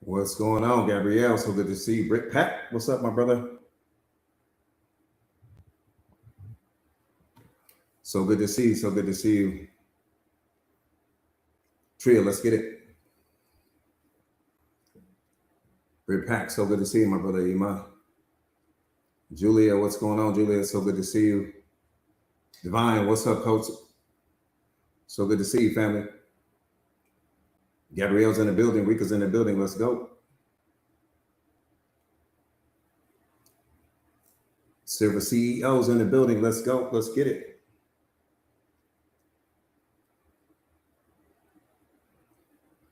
What's going on, Gabrielle? So good to see you. Brick Pat, what's up, my brother? So good to see you. So good to see you. Tria, let's get it. Brick Pack, so good to see you, my brother Ima. Julia, what's going on, Julia? So good to see you. Divine, what's up, coach? So good to see you, family. Gabrielle's in the building. Rika's in the building. Let's go. Silver CEO's in the building. Let's go. Let's get it.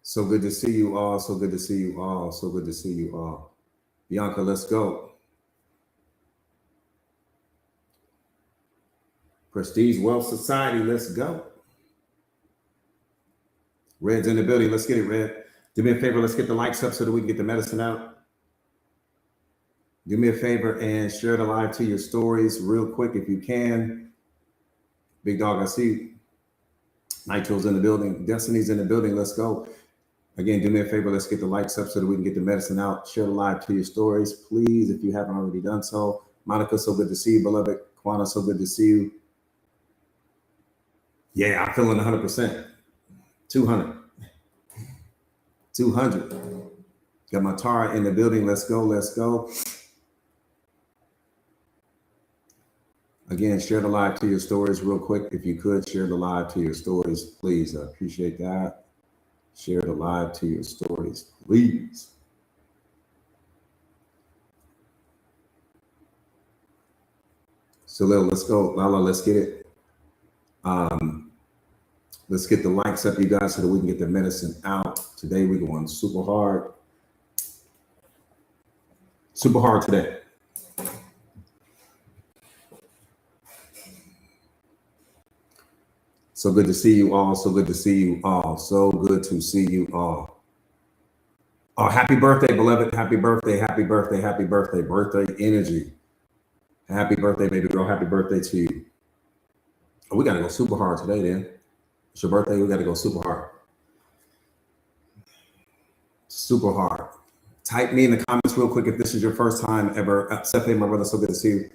So good to see you all. So good to see you all. So good to see you all. Bianca, let's go. Prestige Wealth Society, let's go. Red's in the building. Let's get it, Red. Do me a favor. Let's get the likes up so that we can get the medicine out. Do me a favor and share the live to your stories real quick if you can. Big Dog, I see you. Nitro's in the building. Destiny's in the building. Let's go. Again, do me a favor. Let's get the likes up so that we can get the medicine out. Share the live to your stories, please, if you haven't already done so. Monica, so good to see you, beloved. Kwana, so good to see you. Yeah, I'm feeling 100%. 200. 200. Got my Tara in the building. Let's go. Let's go. Again, share the live to your stories real quick. If you could, share the live to your stories, please. I appreciate that. Share the live to your stories, please. So let's go. Lala, let's get it. Let's get the likes up, you guys, so that we can get the medicine out. Today we're going super hard. Super hard today. So good to see you all. So good to see you all. So good to see you all. Oh, happy birthday, beloved. Happy birthday. Happy birthday. Happy birthday. Birthday energy. Happy birthday, baby girl. Happy birthday to you. Oh, we got to go super hard today, then. It's your birthday. We got to go super hard. Super hard. Type me in the comments real quick if this is your first time ever. Stephanie, my brother, so good to see you.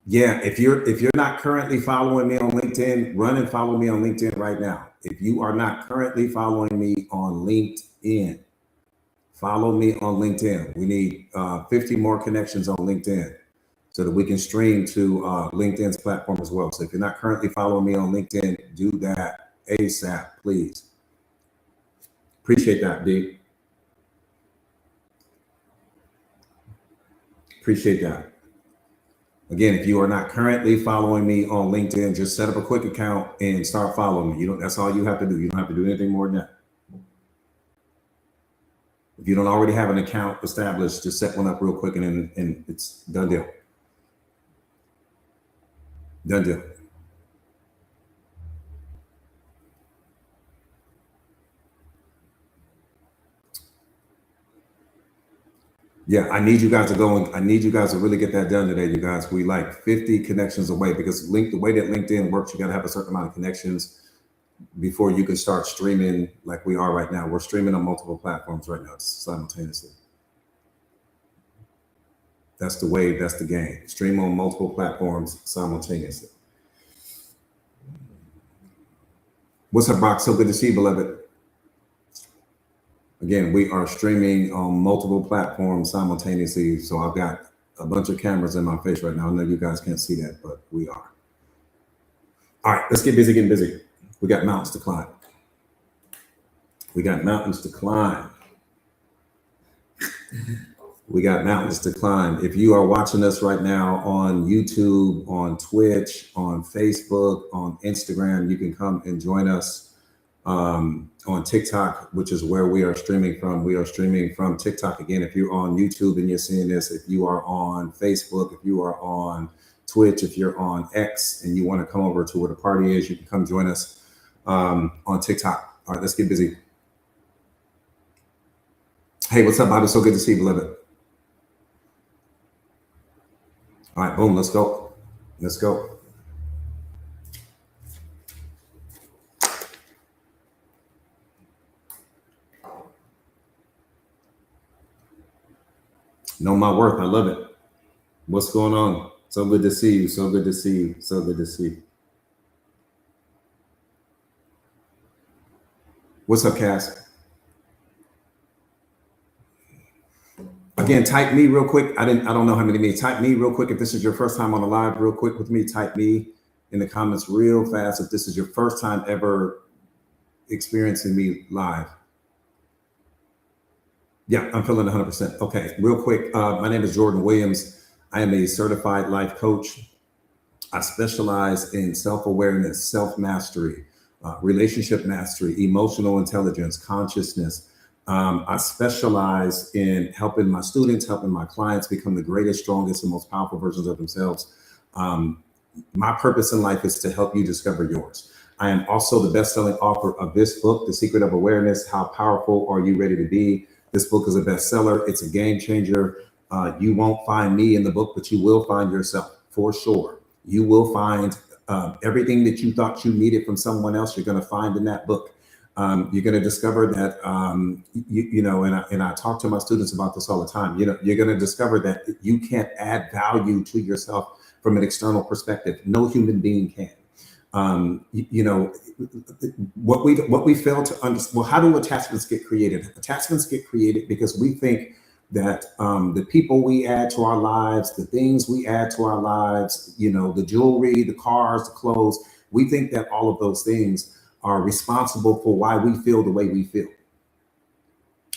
Yeah, if you're not currently following me on LinkedIn, run and follow me on LinkedIn right now. If you are not currently following me on LinkedIn, follow me on LinkedIn. We need 50 more connections on LinkedIn so that we can stream to LinkedIn's platform as well. So if you're not currently following me on LinkedIn, do that ASAP, please. Appreciate that, D. Appreciate that. Again, if you are not currently following me on LinkedIn, just set up a quick account and start following me. That's all you have to do. You don't have to do anything more than that. If you don't already have an account established, just set one up real quick and it's done deal. Done deal. Yeah, I need you guys to go and I need you guys to really get that done today, you guys. We like 50 connections away because the way that LinkedIn works, you got to have a certain amount of connections before you can start streaming like we are right now. We're streaming on multiple platforms right now simultaneously. That's the way, that's the game. Stream on multiple platforms simultaneously. What's up, Brock? So good to see you, beloved. Again, we are streaming on multiple platforms simultaneously. So I've got a bunch of cameras in my face right now. I know you guys can't see that, but we are. All right, let's get busy getting busy. We got mountains to climb. We got mountains to climb. We got mountains to climb. If you are watching us right now on YouTube, on Twitch, on Facebook, on Instagram, you can come and join us on TikTok, which is where we are streaming from. We are streaming from TikTok. Again, if you're on YouTube and you're seeing this, if you are on Facebook, if you are on Twitch, if you're on X and you want to come over to where the party is, you can come join us on TikTok. All right, let's get busy. Hey, what's up, Bobby? So good to see you, beloved. All right, boom, let's go. Let's go. Know my worth. I love it. What's going on? So good to see you. So good to see you. So good to see you. What's up, Cass? Again, type me real quick. I don't know how many me. Type me real quick. If this is your first time on the live, real quick with me, type me in the comments real fast. If this is your first time ever experiencing me live. Yeah, I'm feeling 100%. Okay, real quick. My name is Jordan Williams. I am a certified life coach. I specialize in self-awareness, self-mastery, relationship mastery, emotional intelligence, consciousness. I specialize in helping my students, helping my clients become the greatest, strongest, and most powerful versions of themselves. My purpose in life is to help you discover yours. I am also the best-selling author of this book, The Secret of Awareness: How Powerful Are You Ready to Be? This book is a bestseller. It's a game changer. You won't find me in the book, but you will find yourself for sure. You will find everything that you thought you needed from someone else. You're going to find in that book. You're going to discover that, and I talk to my students about this all the time. You're going to discover that you can't add value to yourself from an external perspective. No human being can. What we fail to understand. Well, how do attachments get created? Attachments get created because we think that the people we add to our lives, the things we add to our lives, the jewelry, the cars, the clothes, we think that all of those things are responsible for why we feel the way we feel.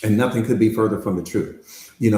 And nothing could be further from the truth. We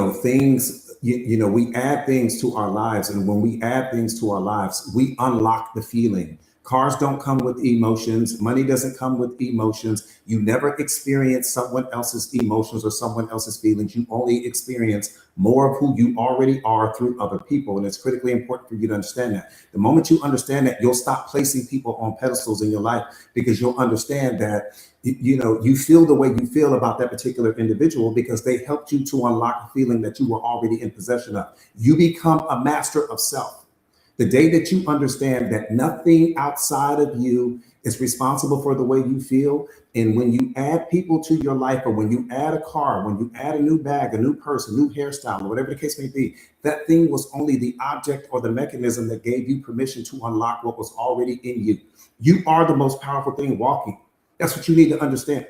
add things to our lives. And when we add things to our lives, we unlock the feeling. Cars don't come with emotions. Money doesn't come with emotions. You never experience someone else's emotions or someone else's feelings. You only experience more of who you already are through other people. And it's critically important for you to understand that. The moment you understand that, you'll stop placing people on pedestals in your life, because you'll understand that, you feel the way you feel about that particular individual because they helped you to unlock a feeling that you were already in possession of. You become a master of self. The day that you understand that nothing outside of you is responsible for the way you feel, and when you add people to your life, or when you add a car, when you add a new bag, a new purse, a new hairstyle, or whatever the case may be, that thing was only the object or the mechanism that gave you permission to unlock what was already in you. You are the most powerful thing walking. That's what you need to understand.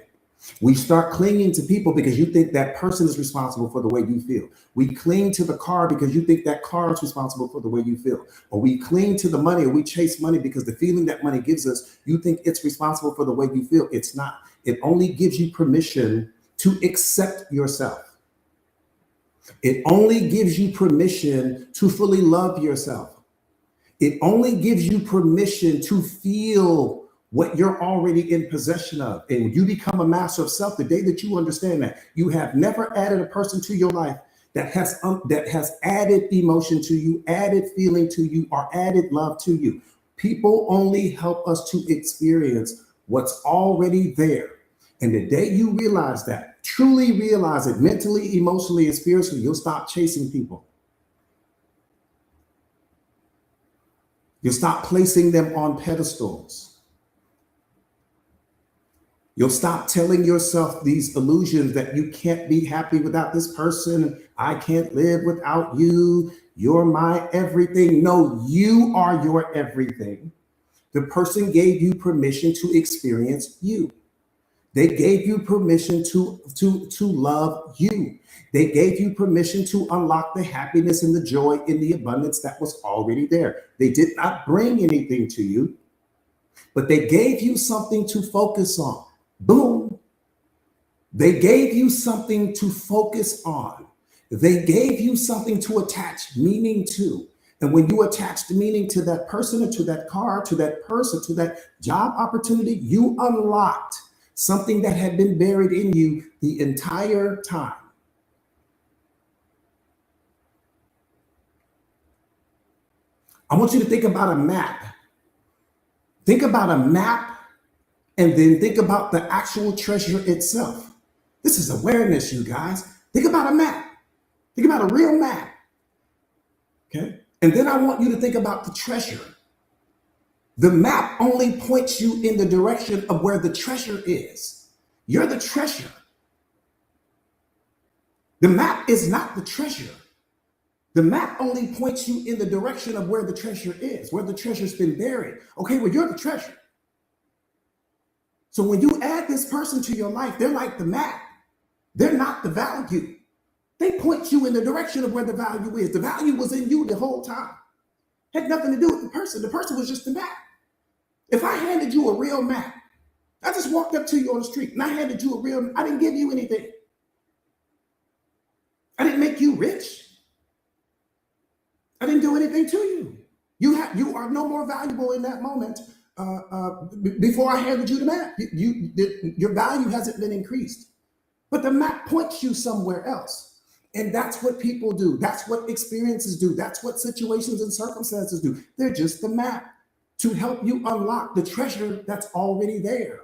We start clinging to people because you think that person is responsible for the way you feel. We cling to the car because you think that car is responsible for the way you feel. Or we cling to the money, or we chase money because the feeling that money gives us, you think it's responsible for the way you feel. It's not. It only gives you permission to accept yourself. It only gives you permission to fully love yourself. It only gives you permission to feel what you're already in possession of. And you become a master of self the day that you understand that. You have never added a person to your life that has added emotion to you, added feeling to you, or added love to you. People only help us to experience what's already there. And the day you realize that, truly realize it mentally, emotionally, and spiritually, you'll stop chasing people. You'll stop placing them on pedestals. You'll stop telling yourself these illusions that you can't be happy without this person. I can't live without you. You're my everything. No, you are your everything. The person gave you permission to experience you. They gave you permission to love you. They gave you permission to unlock the happiness and the joy and the abundance that was already there. They did not bring anything to you, but they gave you something to focus on. Boom. They gave you something to focus on. They gave you something to attach meaning to. And when you attached meaning to that person, or to that car, to that person, to that job opportunity, you unlocked something that had been buried in you the entire time. I want you to think about a map. Think about a map, and then think about the actual treasure itself. This is awareness, you guys. Think about a map. Think about a real map. Okay. And then I want you to think about the treasure. The map only points you in the direction of where the treasure is. You're the treasure. The map is not the treasure. The map only points you in the direction of where the treasure is, where the treasure's been buried. Okay, well, you're the treasure. So when you add this person to your life, they're like the map. They're not the value. They point you in the direction of where the value is. The value was in you the whole time. Had nothing to do with the person. The person was just the map. If I handed you a real map, I just walked up to you on the street and I handed you a real, I didn't give you anything. I didn't make you rich. I didn't do anything to you. You are no more valuable in that moment. Before I handed you the map, your value hasn't been increased. But the map points you somewhere else. And that's what people do. That's what experiences do. That's what situations and circumstances do. They're just the map to help you unlock the treasure that's already there.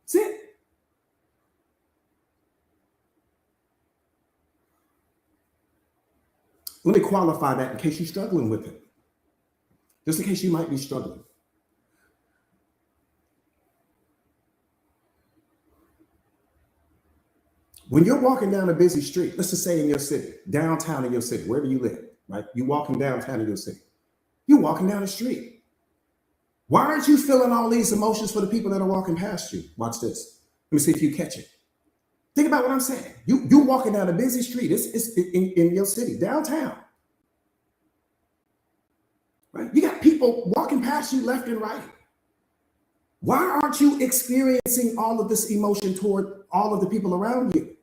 That's it. Let me qualify that in case you're struggling with it. Just in case you might be struggling. When you're walking down a busy street, let's just say in your city, downtown in your city, wherever you live, right? You're walking downtown in your city. You're walking down the street. Why aren't you feeling all these emotions for the people that are walking past you? Watch this. Let me see if you catch it. Think about what I'm saying. You're walking down a busy street. It's in your city, downtown. Right? You got people walking past you left and right. Why aren't you experiencing all of this emotion toward all of the people around you?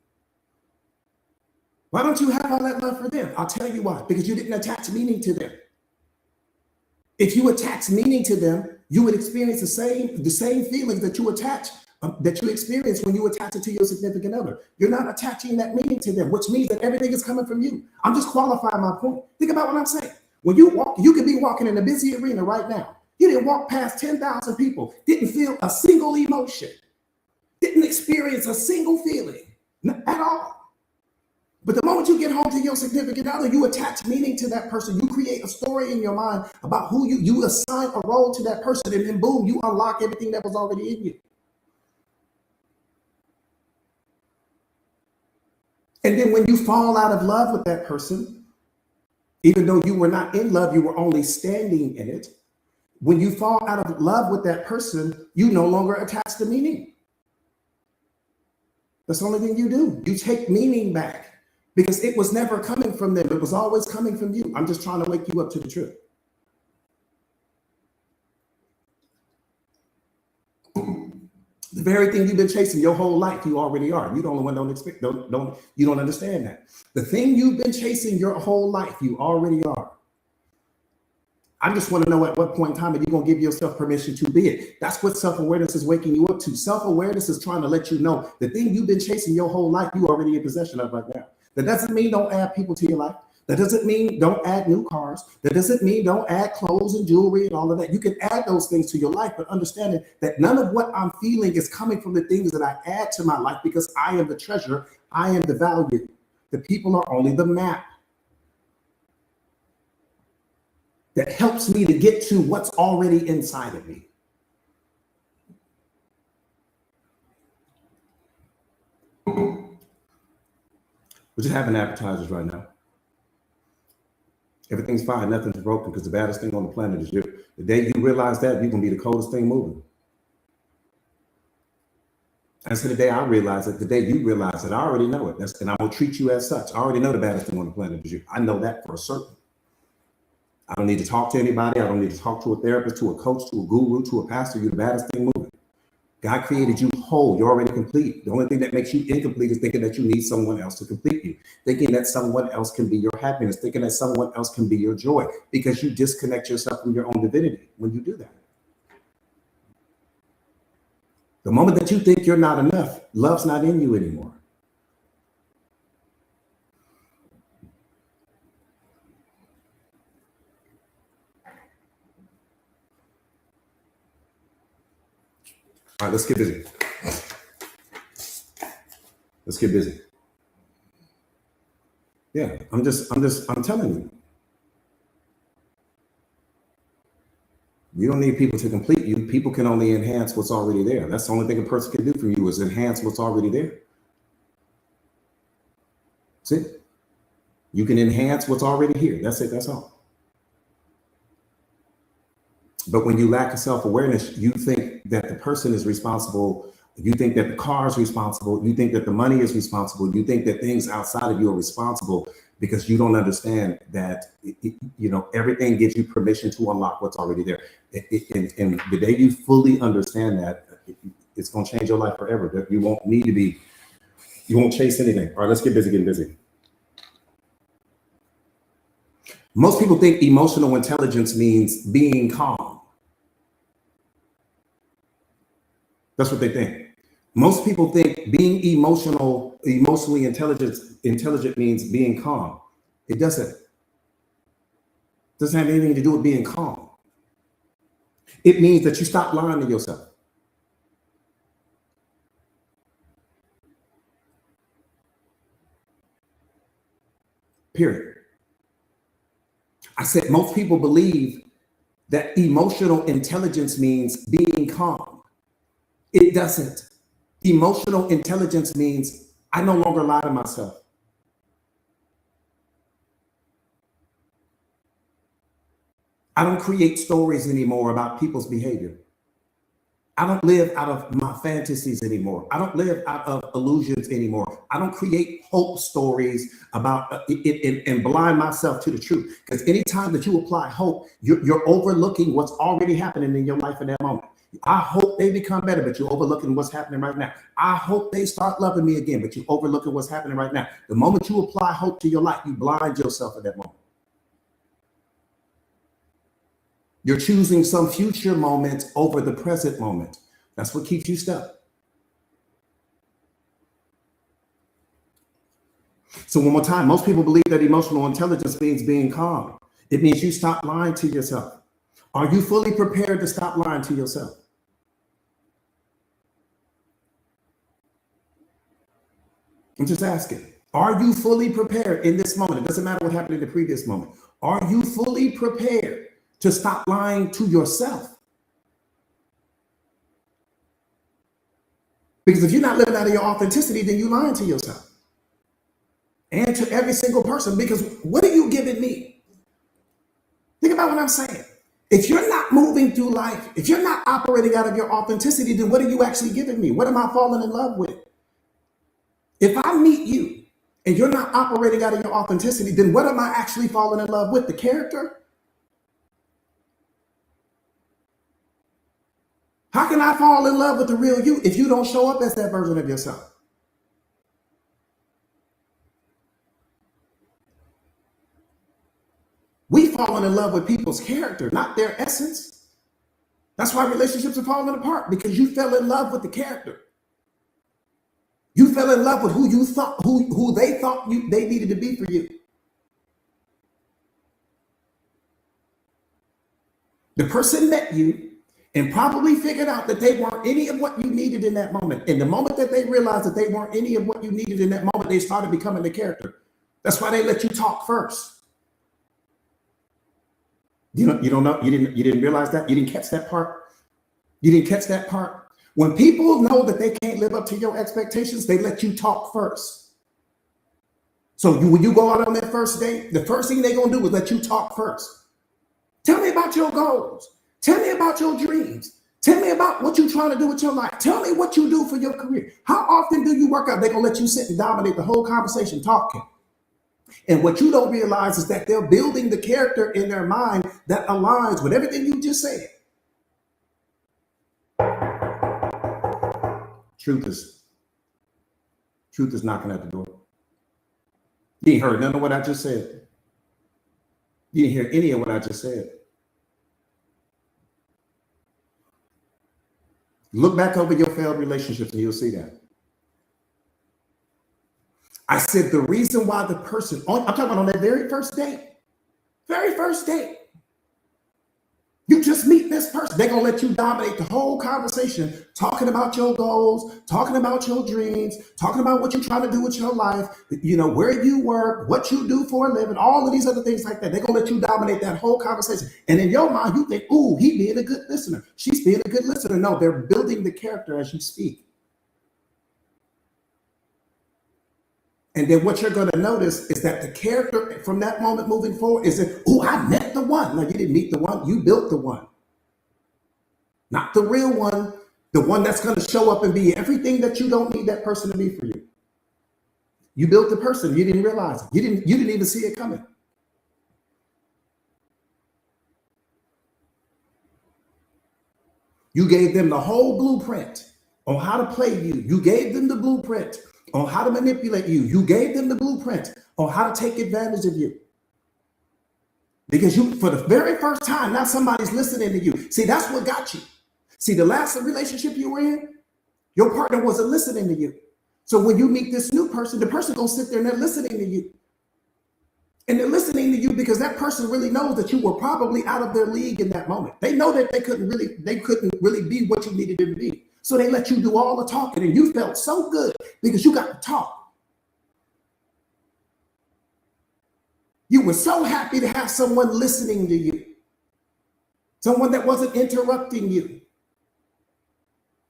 Why don't you have all that love for them? I'll tell you why. Because you didn't attach meaning to them. If you attach meaning to them, you would experience the same feelings that you experience when you attach it to your significant other. You're not attaching that meaning to them, which means that everything is coming from you. I'm just qualifying my point. Think about what I'm saying. When you walk, you could be walking in a busy arena right now. You didn't walk past 10,000 people, didn't feel a single emotion, didn't experience a single feeling at all. But the moment you get home to your significant other, you attach meaning to that person. You create a story in your mind about who you assign a role to that person, and then boom, you unlock everything that was already in you. And then when you fall out of love with that person, even though you were not in love, you were only standing in it. When you fall out of love with that person, you no longer attach the meaning. That's the only thing you do. You take meaning back because it was never coming from them. It was always coming from you. I'm just trying to wake you up to the truth. The very thing you've been chasing your whole life, you already are. You the only one you don't understand that. The thing you've been chasing your whole life, you already are. I just want to know at what point in time are you going to give yourself permission to be it. That's what self-awareness is waking you up to. Self-awareness is trying to let you know the thing you've been chasing your whole life, you already in possession of right now. That doesn't mean don't add people to your life. That doesn't mean don't add new cars. That doesn't mean don't add clothes and jewelry and all of that. You can add those things to your life, but understanding that none of what I'm feeling is coming from the things that I add to my life, because I am the treasure. I am the value. The people are only the map that helps me to get to what's already inside of me. We're just having advertisers right now. Everything's fine, nothing's broken, because the baddest thing on the planet is you. The day you realize that, you're gonna be the coldest thing moving. And so the day I realize it, the day you realize it, I already know it. And I will treat you as such. I already know the baddest thing on the planet is you. I know that for a certain. I don't need to talk to anybody. I don't need to talk to a therapist, to a coach, to a guru, to a pastor. You're the baddest thing moving. God created you whole. You're already complete. The only thing that makes you incomplete is thinking that you need someone else to complete you, thinking that someone else can be your happiness, thinking that someone else can be your joy, because you disconnect yourself from your own divinity when you do that. The moment that you think you're not enough, love's not in you anymore. All right, let's get busy. Let's get busy. Yeah, I'm telling you. You don't need people to complete you. People can only enhance what's already there. That's the only thing a person can do for you, is enhance what's already there. See? You can enhance what's already here. That's it. That's all. But when you lack of self-awareness, you think that the person is responsible. You think that the car is responsible. You think that the money is responsible. You think that things outside of you are responsible because you don't understand that, everything gives you permission to unlock what's already there. And the day you fully understand that, it's going to change your life forever. You won't need to be, you won't chase anything. All right, let's get busy getting busy. Most people think emotional intelligence means being calm. That's what they think. Most people think being emotionally intelligent means being calm. It doesn't. It doesn't have anything to do with being calm. It means that you stop lying to yourself. Period. I said most people believe that emotional intelligence means being calm. It doesn't. Emotional intelligence means I no longer lie to myself. I don't create stories anymore about people's behavior. I don't live out of my fantasies anymore. I don't live out of illusions anymore. I don't create hope stories about it and blind myself to the truth. Because anytime that you apply hope, you're overlooking what's already happening in your life in that moment. I hope they become better, but you're overlooking what's happening right now. I hope they start loving me again, but you're overlooking what's happening right now. The moment you apply hope to your life, you blind yourself at that moment. You're choosing some future moment over the present moment. That's what keeps you stuck. So one more time, most people believe that emotional intelligence means being calm. It means you stop lying to yourself. Are you fully prepared to stop lying to yourself? I'm just asking. Are you fully prepared in this moment? It doesn't matter what happened in the previous moment. Are you fully prepared to stop lying to yourself? Because if you're not living out of your authenticity, then you're lying to yourself and to every single person. Because what are you giving me? Think about what I'm saying. If you're not moving through life, if you're not operating out of your authenticity, then what are you actually giving me? What am I falling in love with? If I meet you and you're not operating out of your authenticity, then what am I actually falling in love with? The character? How can I fall in love with the real you if you don't show up as that version of yourself? We've fallen in love with people's character, not their essence. That's why relationships are falling apart, because you fell in love with the character. You fell in love with who you thought, who they thought they needed to be for you. The person met you and probably figured out that they weren't any of what you needed in that moment. And the moment that they realized that they weren't any of what you needed in that moment, they started becoming the character. That's why they let you talk first. You don't know, you didn't realize that? You didn't catch that part? You didn't catch that part? When people know that they can't live up to your expectations, they let you talk first. So when you go out on that first date, the first thing they're going to do is let you talk first. Tell me about your goals. Tell me about your dreams. Tell me about what you're trying to do with your life. Tell me what you do for your career. How often do you work out? They're going to let you sit and dominate the whole conversation talking. And what you don't realize is that they're building the character in their mind that aligns with everything you just said. Truth is knocking at the door. You ain't heard none of what I just said. You didn't hear any of what I just said. Look back over your failed relationships and you'll see that. I said the reason why the person, I'm talking about on that very first date, you just meet this person. They're going to let you dominate the whole conversation, talking about your goals, talking about your dreams, talking about what you're trying to do with your life, where you work, what you do for a living, all of these other things like that. They're going to let you dominate that whole conversation. And in your mind, you think, ooh, he being a good listener. She's being a good listener. No, they're building the character as you speak. And then what you're going to notice is that the character from that moment moving forward is that, oh, I met the one. No, you didn't meet the one. You built the one. Not the real one. The one that's going to show up and be everything that you don't need that person to be for you. You built the person. You didn't realize it. You didn't even see it coming. You gave them the whole blueprint on how to play you. You gave them the blueprint on how to manipulate you. You gave them the blueprint on how to take advantage of you. Because you, for the very first time, now somebody's listening to you. See, that's what got you. See, the last relationship you were in, your partner wasn't listening to you. So when you meet this new person, the person gonna sit there and they're listening to you. And they're listening to you because that person really knows that you were probably out of their league in that moment. They know that they couldn't really be what you needed them to be. So they let you do all the talking, and you felt so good because you got to talk. You were so happy to have someone listening to you. Someone that wasn't interrupting you.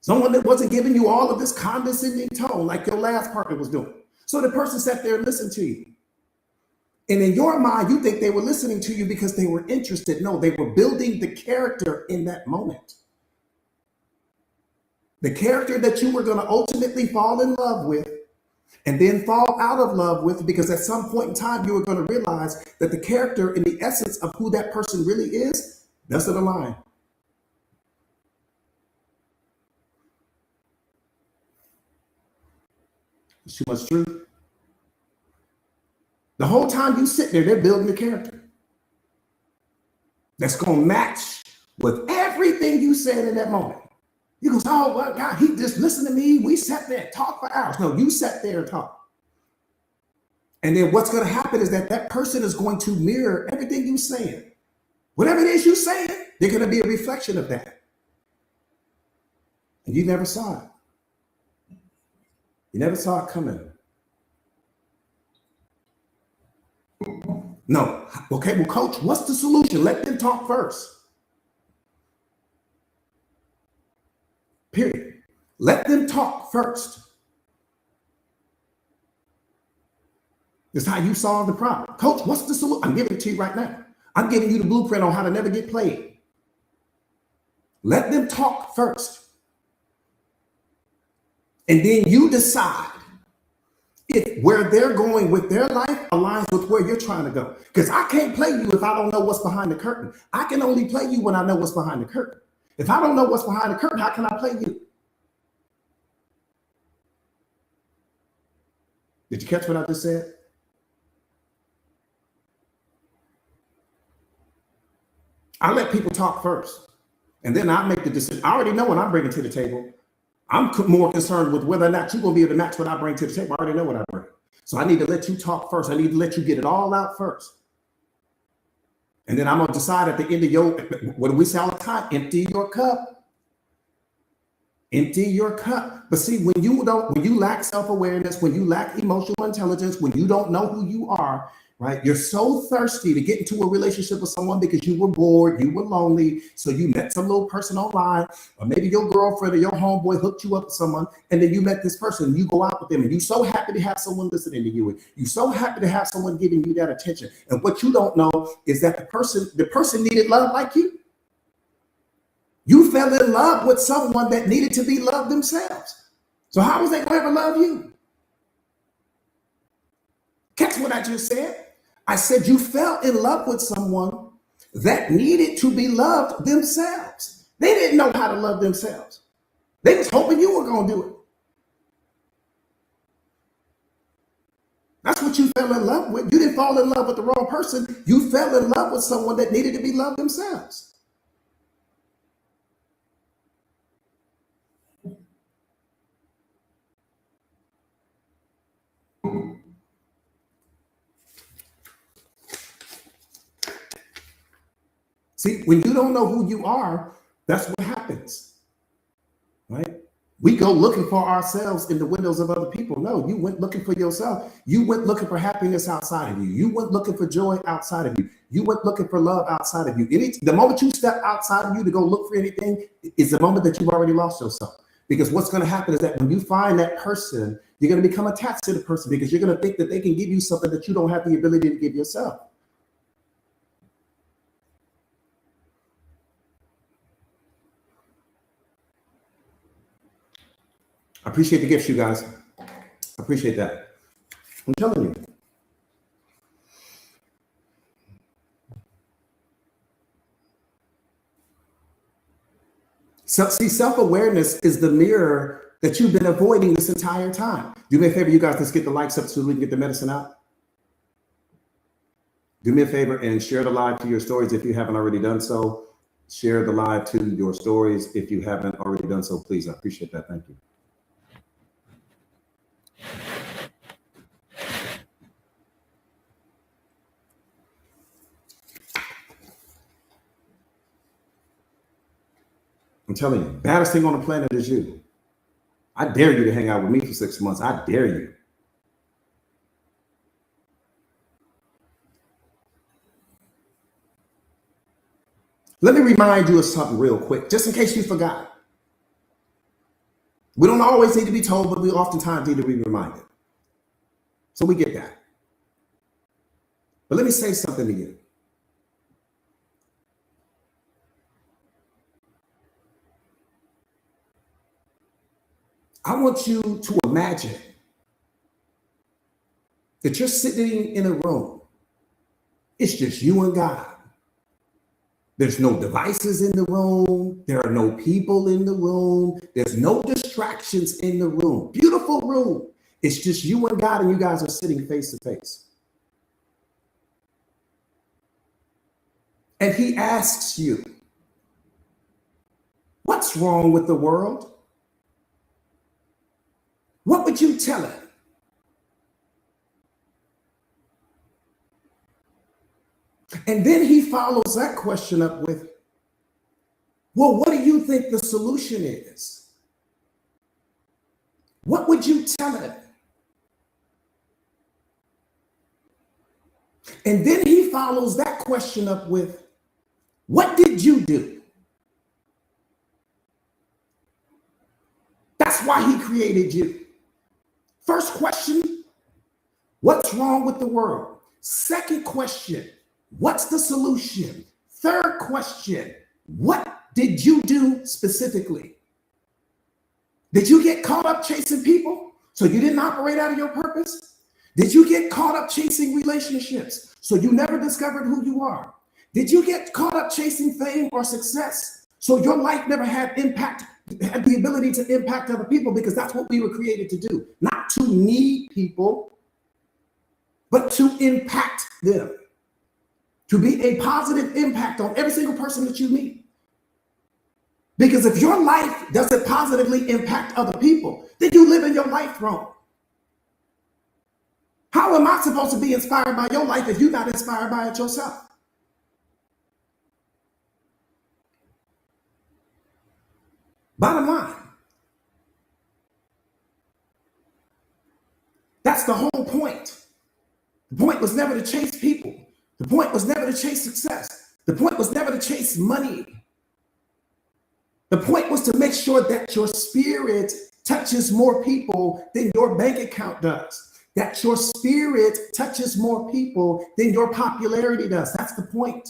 Someone that wasn't giving you all of this condescending tone like your last partner was doing. So the person sat there and listened to you. And in your mind, you think they were listening to you because they were interested. No, they were building the character in that moment. The character that you were going to ultimately fall in love with and then fall out of love with, because at some point in time, you were going to realize that the character and the essence of who that person really is doesn't align. It's too much truth. The whole time you sit there, they're building a character that's going to match with everything you said in that moment. You go, oh, well, God, he just listened to me. We sat there and talked for hours. No, you sat there and talked. And then what's going to happen is that that person is going to mirror everything you're saying. Whatever it is you're saying, they're going to be a reflection of that. And you never saw it. You never saw it coming. No. Okay, well, coach, what's the solution? Let them talk first. Period. Let them talk first. This is how you solve the problem. Coach, what's the solution? I'm giving it to you right now. I'm giving you the blueprint on how to never get played. Let them talk first. And then you decide if where they're going with their life aligns with where you're trying to go. Because I can't play you if I don't know what's behind the curtain. I can only play you when I know what's behind the curtain. If I don't know what's behind the curtain, how can I play you? Did you catch what I just said? I let people talk first, and then I make the decision. I already know what I'm bringing to the table. I'm more concerned with whether or not you're going to be able to match what I bring to the table. I already know what I bring. So I need to let you talk first. I need to let you get it all out first. And then I'm going to decide at the end of what do we say all the time? Empty your cup. Empty your cup. But see, when you lack self-awareness, when you lack emotional intelligence, when you don't know who you are, right? You're so thirsty to get into a relationship with someone because you were bored, you were lonely, so you met some little person online, or maybe your girlfriend or your homeboy hooked you up with someone, and then you met this person, and you go out with them, and you're so happy to have someone listening to you, and you're so happy to have someone giving you that attention. And what you don't know is that the person needed love like you. You fell in love with someone that needed to be loved themselves. So how was they going to ever love you? Catch what I just said? I said you fell in love with someone that needed to be loved themselves. They didn't know how to love themselves. They was hoping you were going to do it. That's what you fell in love with. You didn't fall in love with the wrong person. You fell in love with someone that needed to be loved themselves. See, when you don't know who you are, that's what happens, right? We go looking for ourselves in the windows of other people. No, you went looking for yourself. You went looking for happiness outside of you. You went looking for joy outside of you. You went looking for love outside of you. The moment you step outside of you to go look for anything is the moment that you've already lost yourself. Because what's going to happen is that when you find that person You're going to become attached to the person because you're going to think that they can give you something that you don't have the ability to give yourself. I appreciate the gifts, you guys. I appreciate that. I'm telling you. So, see, self-awareness is the mirror that you've been avoiding this entire time. Do me a favor, you guys, let's get the likes up so we can get the medicine out. Do me a favor and share the live to your stories if you haven't already done so. Share the live to your stories if you haven't already done so, please. I appreciate that. Thank you. I'm telling you, baddest thing on the planet is you. I dare you to hang out with me for 6 months. I dare you. Let me remind you of something real quick, just in case you forgot. We don't always need to be told, but we oftentimes need to be reminded. So we get that. But let me say something to you. I want you to imagine that you're sitting in a room. It's just you and God. There's no devices in the room. There are no people in the room. There's no distractions in the room. Beautiful room. It's just you and God, and you guys are sitting face to face. And he asks you, what's wrong with the world? What would you tell him? And then he follows that question up with, well, what do you think the solution is? What would you tell him? And then he follows that question up with, what did you do? That's why he created you. First question, what's wrong with the world? Second question, what's the solution? Third question, what did you do specifically? Did you get caught up chasing people so you didn't operate out of your purpose? Did you get caught up chasing relationships so you never discovered who you are? Did you get caught up chasing fame or success so your life never had the ability to impact other people? Because that's what we were created to do, not to need people, but to impact them, to be a positive impact on every single person that you meet. Because if your life doesn't positively impact other people, then you live in your life wrong. How am I supposed to be inspired by your life if you're not inspired by it yourself? Bottom line, that's the whole point. The point was never to chase people. The point was never to chase success. The point was never to chase money. The point was to make sure that your spirit touches more people than your bank account does. That your spirit touches more people than your popularity does. That's the point.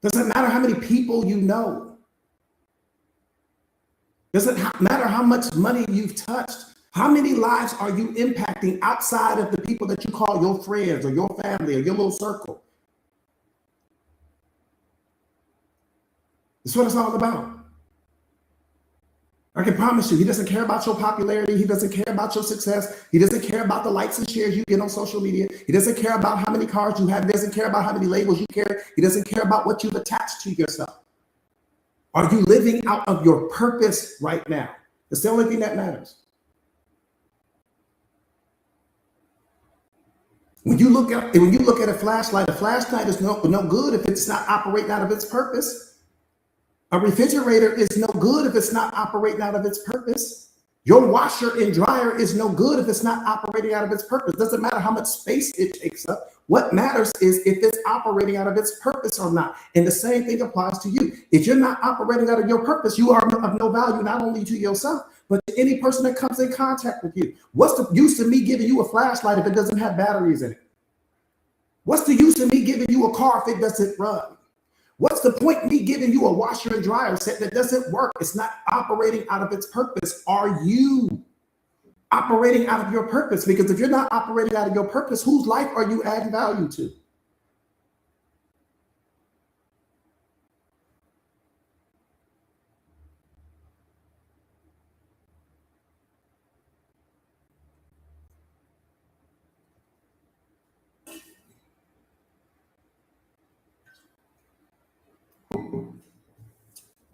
Doesn't matter how many people you know. Doesn't matter how much money you've touched. How many lives are you impacting outside of the people that you call your friends or your family or your little circle? That's what it's all about. I can promise you, he doesn't care about your popularity. He doesn't care about your success. He doesn't care about the likes and shares you get on social media. He doesn't care about how many cars you have. He doesn't care about how many labels you carry. He doesn't care about what you've attached to yourself. Are you living out of your purpose right now? It's the only thing that matters. When you look at a flashlight is no good if it's not operating out of its purpose. A refrigerator is no good if it's not operating out of its purpose. Your washer and dryer is no good if it's not operating out of its purpose. Doesn't matter how much space it takes up What matters is if it's operating out of its purpose or not. And the same thing applies to you. If you're not operating out of your purpose, you are of no value, not only to yourself, but to any person that comes in contact with you. What's the use of me giving you a flashlight if it doesn't have batteries in it? What's the use of me giving you a car if it doesn't run? What's the point of me giving you a washer and dryer set that doesn't work? It's not operating out of its purpose. Are you operating out of your purpose? Because if you're not operating out of your purpose, whose life are you adding value to?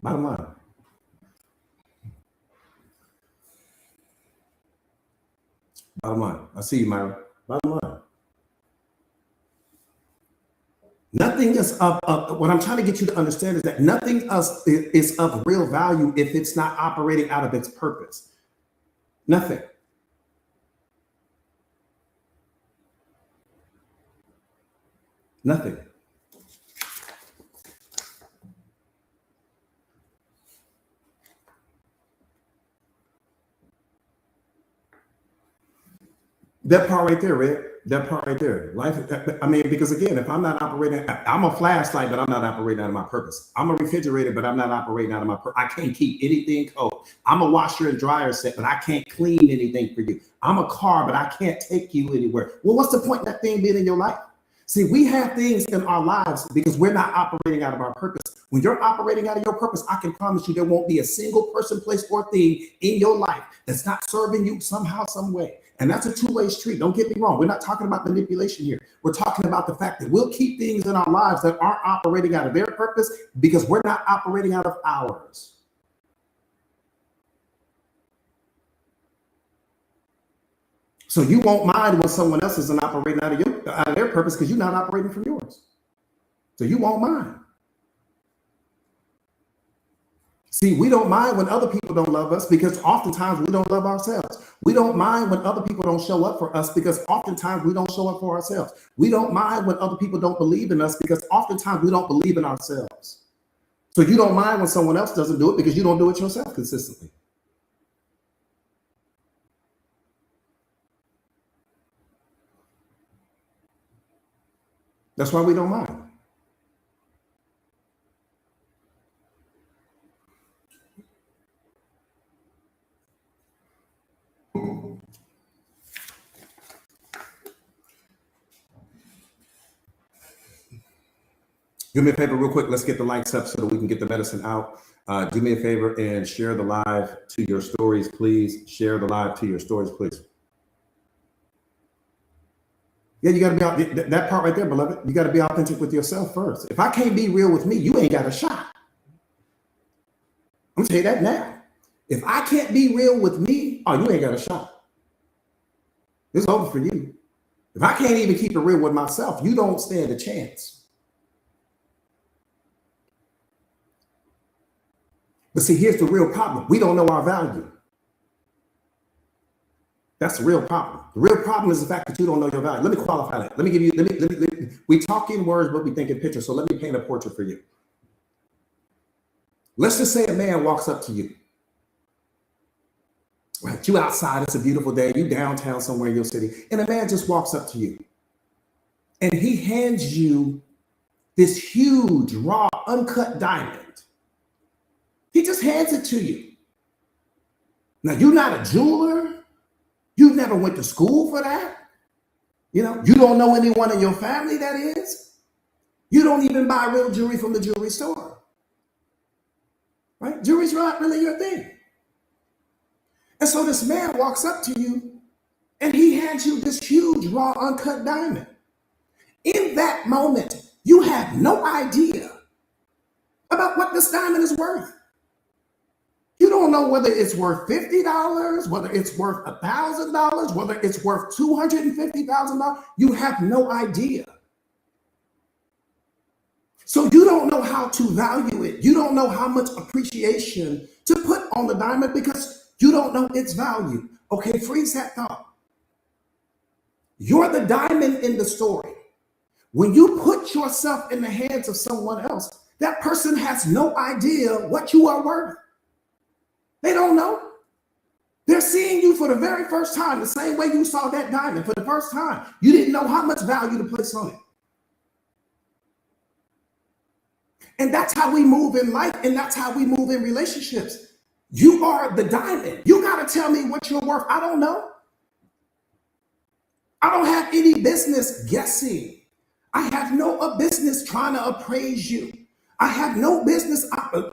Bottom line. Bottom line. I see you, Myra. Bottom line. Nothing is of what I'm trying to get you to understand is that nothing else is of real value if it's not operating out of its purpose. Nothing. Nothing. That part right there, Red. That part right there. Life, I mean, because again, if I'm not operating, I'm a flashlight, but I'm not operating out of my purpose. I'm a refrigerator, but I'm not operating out of my purpose. I can't keep anything cold. I'm a washer and dryer set, but I can't clean anything for you. I'm a car, but I can't take you anywhere. Well, what's the point of that thing being in your life? See, we have things in our lives because we're not operating out of our purpose. When you're operating out of your purpose, I can promise you there won't be a single person, place, or thing in your life that's not serving you somehow, some way. And that's a two-way street. Don't get me wrong. We're not talking about manipulation here. We're talking about the fact that we'll keep things in our lives that aren't operating out of their purpose because we're not operating out of ours. So you won't mind when someone else isn't operating out of their purpose because you're not operating from yours. So you won't mind. See, we don't mind when other people don't love us because oftentimes we don't love ourselves. We don't mind when other people don't show up for us because oftentimes we don't show up for ourselves. We don't mind when other people don't believe in us because oftentimes we don't believe in ourselves. So you don't mind when someone else doesn't do it because you don't do it yourself consistently. That's why we don't mind. Do me a favor real quick. Let's get the likes up so that we can get the medicine out. Do me a favor and share the live to your stories, please. Share the live to your stories, please. Yeah, you got to be out. That part right there, beloved. You got to be authentic with yourself first. If I can't be real with me, you ain't got a shot. I'm going to tell you that now. If I can't be real with me, oh, you ain't got a shot. It's over for you. If I can't even keep it real with myself, you don't stand a chance. But see, here's the real problem. We don't know our value. That's the real problem. The real problem is the fact that you don't know your value. Let me qualify that. Let me give you, we talk in words, but we think in pictures. So let me paint a portrait for you. Let's just say a man walks up to you. Right, you outside, it's a beautiful day. You downtown somewhere in your city. And a man just walks up to you. And he hands you this huge, raw, uncut diamond. He just hands it to you. Now, you're not a jeweler. You never went to school for that. You don't know anyone in your family that is. You don't even buy real jewelry from the jewelry store. Right? Jewelry's not really your thing. And so this man walks up to you and he hands you this huge, raw, uncut diamond. In that moment, you have no idea about what this diamond is worth. You don't know whether it's worth $50, whether it's worth $1,000, whether it's worth $250,000. You have no idea. So you don't know how to value it. You don't know how much appreciation to put on the diamond because you don't know its value. Okay, freeze that thought. You're the diamond in the story. When you put yourself in the hands of someone else, that person has no idea what you are worth. They don't know. They're seeing you for the very first time, the same way you saw that diamond for the first time. You didn't know how much value to place on it. And that's how we move in life, and that's how we move in relationships. You are the diamond. You got to tell me what you're worth. I don't know. I don't have any business guessing. I have no business trying to appraise you. I have no business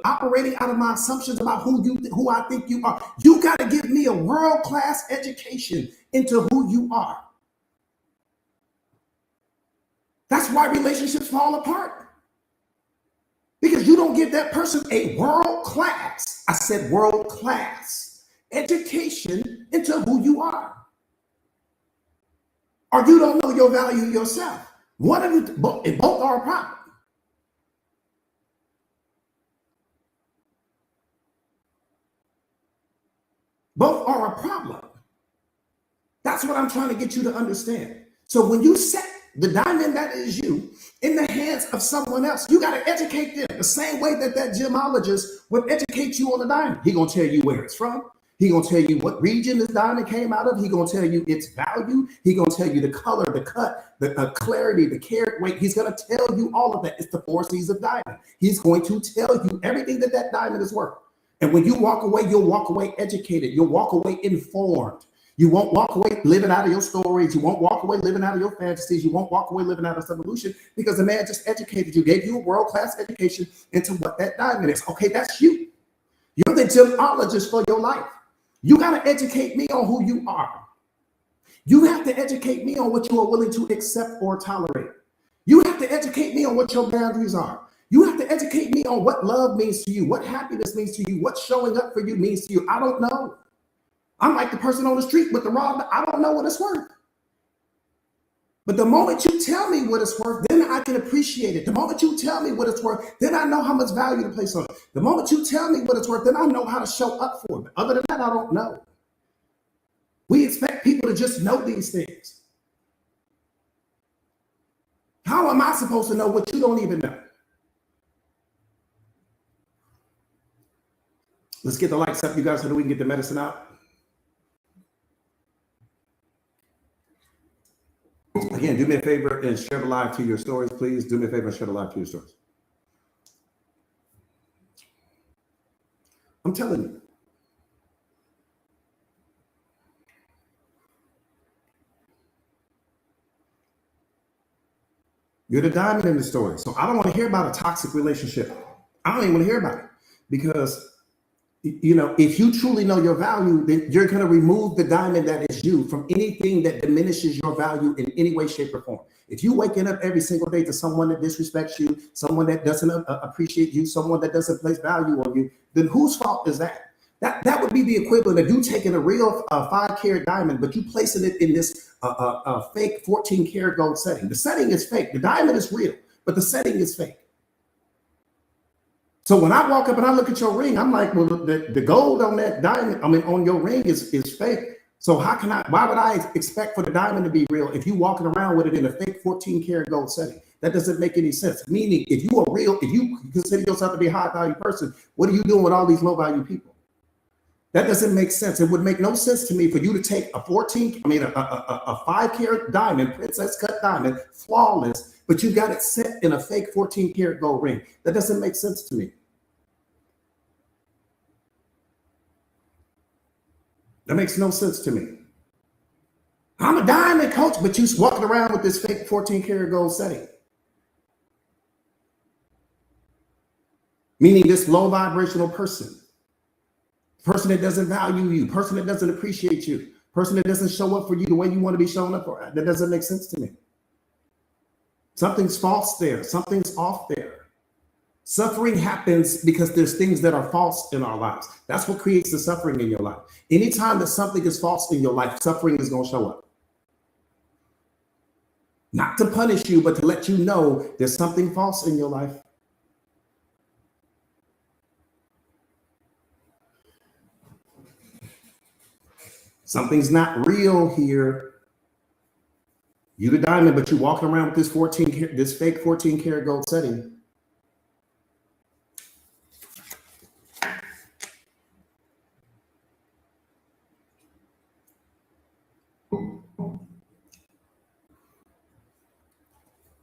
operating out of my assumptions about who I think you are. You got to give me a world-class education into who you are. That's why relationships fall apart. Because you don't give that person a world-class, I said world-class, education into who you are. Or you don't know your value yourself. One of you, both are a problem. Both are a problem. That's what I'm trying to get you to understand. So when you set the diamond that is you in the hands of someone else, you got to educate them the same way that gemologist would educate you on the diamond. He gonna tell you where it's from. He gonna tell you what region this diamond came out of. He gonna tell you its value. He gonna tell you the color, the cut, the clarity, the carat weight. He's gonna tell you all of that. It's the 4 C's of diamond. He's going to tell you everything that diamond is worth. And when you walk away, you'll walk away educated. You'll walk away informed. You won't walk away living out of your stories. You won't walk away living out of your fantasies. You won't walk away living out of some illusion because the man just educated you, gave you a world-class education into what that diamond is. Okay, that's you. You're the gemologist for your life. You got to educate me on who you are. You have to educate me on what you are willing to accept or tolerate. You have to educate me on what your boundaries are. You have to educate me on what love means to you, what happiness means to you, what showing up for you means to you. I don't know. I'm like the person on the street with the rod. I don't know what it's worth. But the moment you tell me what it's worth, then I can appreciate it. The moment you tell me what it's worth, then I know how much value to place on it. The moment you tell me what it's worth, then I know how to show up for it. But other than that, I don't know. We expect people to just know these things. How am I supposed to know what you don't even know? Let's get the lights up, you guys, so that we can get the medicine out. Again, do me a favor and share the live to your stories, please. Do me a favor and share the live to your stories. I'm telling you. You're the diamond in the story. So I don't want to hear about a toxic relationship. I don't even want to hear about it because, you know, if you truly know your value, then you're going to remove the diamond that is you from anything that diminishes your value in any way, shape, or form. If you waking up every single day to someone that disrespects you, someone that doesn't appreciate you, someone that doesn't place value on you, then whose fault is that? That would be the equivalent of you taking a real 5-carat diamond, but you placing it in this fake 14-karat gold setting. The setting is fake. The diamond is real, but the setting is fake. So when I walk up and I look at your ring, I'm like, well, the gold on that diamond, I mean, on your ring is fake. So why would I expect for the diamond to be real if you walking around with it in a fake 14-karat gold setting? That doesn't make any sense. Meaning, if you are real, if you consider yourself to be a high-value person, what are you doing with all these low-value people? That doesn't make sense. It would make no sense to me for you to take a 5-carat diamond, princess cut diamond, flawless, but you got it set in a fake 14-karat gold ring. That doesn't make sense to me. That makes no sense to me. I'm a diamond coach, but you're walking around with this fake 14-karat gold setting. Meaning this low vibrational person that doesn't value you, person that doesn't appreciate you, person that doesn't show up for you the way you want to be shown up for. That doesn't make sense to me. Something's false there. Something's off there. Suffering happens because there's things that are false in our lives. That's what creates the suffering in your life. Anytime that something is false in your life, suffering is going to show up. Not to punish you, but to let you know there's something false in your life. Something's not real here. You the diamond, but you walking around with this fake 14 karat gold setting.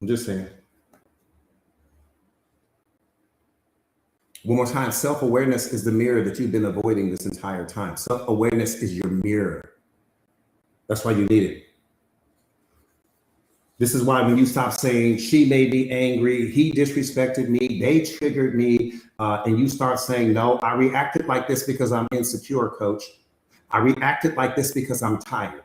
I'm just saying. One more time, self-awareness is the mirror that you've been avoiding this entire time. Self-awareness is your mirror. That's why you need it. This is why when you stop saying, she made me angry, he disrespected me, they triggered me, and you start saying, no, I reacted like this because I'm insecure, coach. I reacted like this because I'm tired.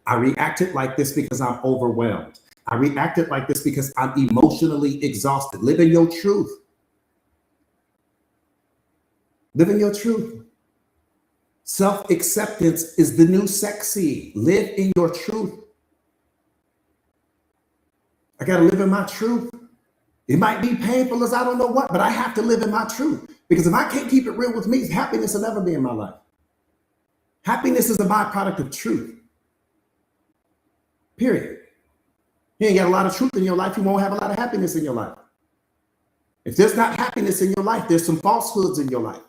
I reacted like this because I'm overwhelmed. I reacted like this because I'm emotionally exhausted. Live in your truth. Live in your truth. Self-acceptance is the new sexy. Live in your truth. I got to live in my truth. It might be painful as I don't know what, but I have to live in my truth. Because if I can't keep it real with me, happiness will never be in my life. Happiness is a byproduct of truth. Period. You ain't got a lot of truth in your life, you won't have a lot of happiness in your life. If there's not happiness in your life, there's some falsehoods in your life.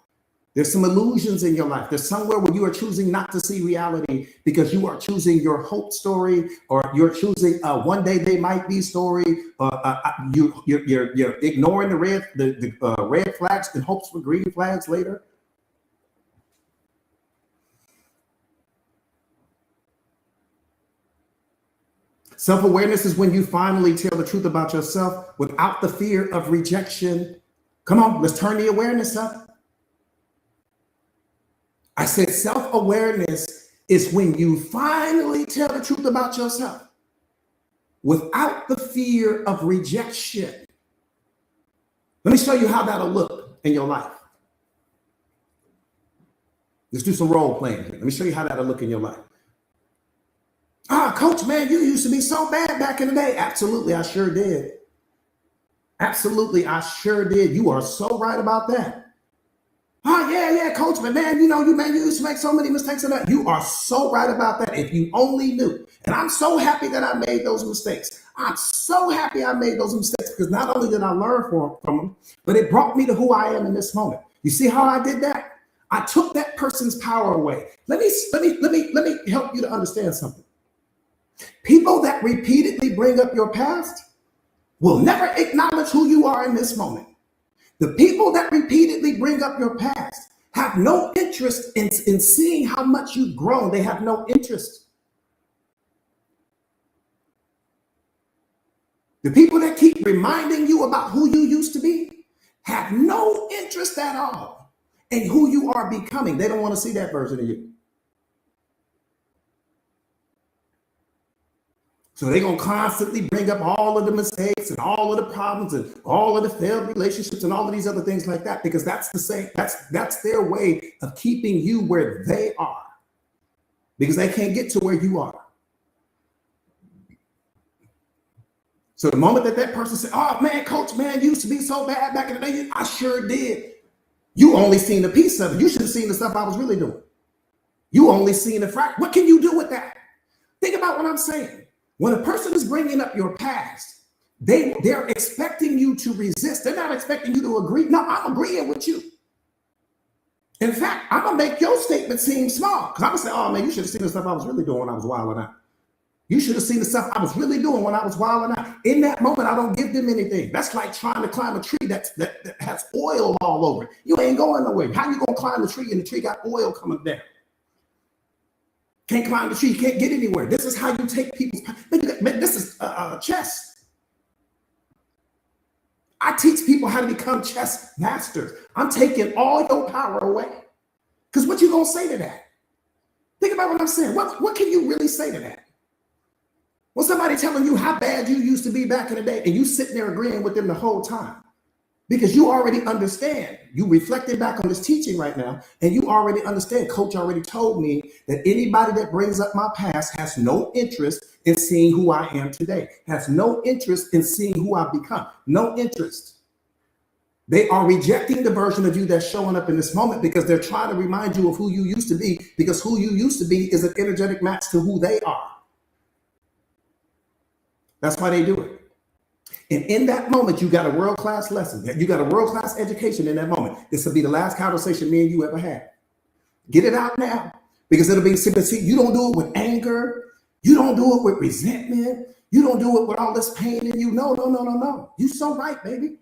There's some illusions in your life. There's somewhere where you are choosing not to see reality because you are choosing your hope story, or you're choosing one day they might be story. You're ignoring the red flags in hopes for green flags later. Self-awareness is when you finally tell the truth about yourself without the fear of rejection. Come on, let's turn the awareness up. I said self-awareness is when you finally tell the truth about yourself without the fear of rejection. Let me show you how that'll look in your life. Let's do some role playing here. Let me show you how that'll look in your life. Coach, man, you used to be so bad back in the day. Absolutely, I sure did. Absolutely, I sure did. You are so right about that. Yeah, coach, but man, you used to make so many mistakes in that. You are so right about that. If you only knew. And I'm so happy that I made those mistakes. I'm so happy I made those mistakes because not only did I learn from them, but it brought me to who I am in this moment. You see how I did that? I took that person's power away. Let me help you to understand something. People that repeatedly bring up your past will never acknowledge who you are in this moment. The people that repeatedly bring up your past have no interest in seeing how much you've grown. They have no interest. The people that keep reminding you about who you used to be have no interest at all in who you are becoming. They don't want to see that version of you. So they're going to constantly bring up all of the mistakes and all of the problems and all of the failed relationships and all of these other things like that, because that's the same. That's their way of keeping you where they are, because they can't get to where you are. So the moment that person said, oh man, coach, man, you used to be so bad back in the day. I sure did. You only seen a piece of it. You should have seen the stuff I was really doing. You only seen a fraction. What can you do with that? Think about what I'm saying. When a person is bringing up your past, they're expecting you to resist. They're not expecting you to agree. No, I'm agreeing with you. In fact, I'm going to make your statement seem small, because I'm going to say, oh man, you should have seen the stuff I was really doing when I was wilding out. You should have seen the stuff I was really doing when I was wilding out. In that moment, I don't give them anything. That's like trying to climb a tree that has oil all over it. You ain't going nowhere. How you going to climb the tree and the tree got oil coming down? Can't climb the tree, you can't get anywhere. This is how you take people's, man, this is chess. I teach people how to become chess masters. I'm taking all your power away. Because what you gonna say to that? Think about what I'm saying. What can you really say to that? When somebody telling you how bad you used to be back in the day and you sitting there agreeing with them the whole time, because you already understand. You reflected back on this teaching right now, and you already understand. Coach already told me that anybody that brings up my past has no interest in seeing who I am today, has no interest in seeing who I've become, no interest. They are rejecting the version of you that's showing up in this moment because they're trying to remind you of who you used to be, because who you used to be is an energetic match to who they are. That's why they do it. And in that moment, you got a world-class lesson. You got a world-class education in that moment. This will be the last conversation me and you ever had. Get it out now, because it'll be simple. See, you don't do it with anger. You don't do it with resentment. You don't do it with all this pain in you. No, no, no, no, no. You so right, baby.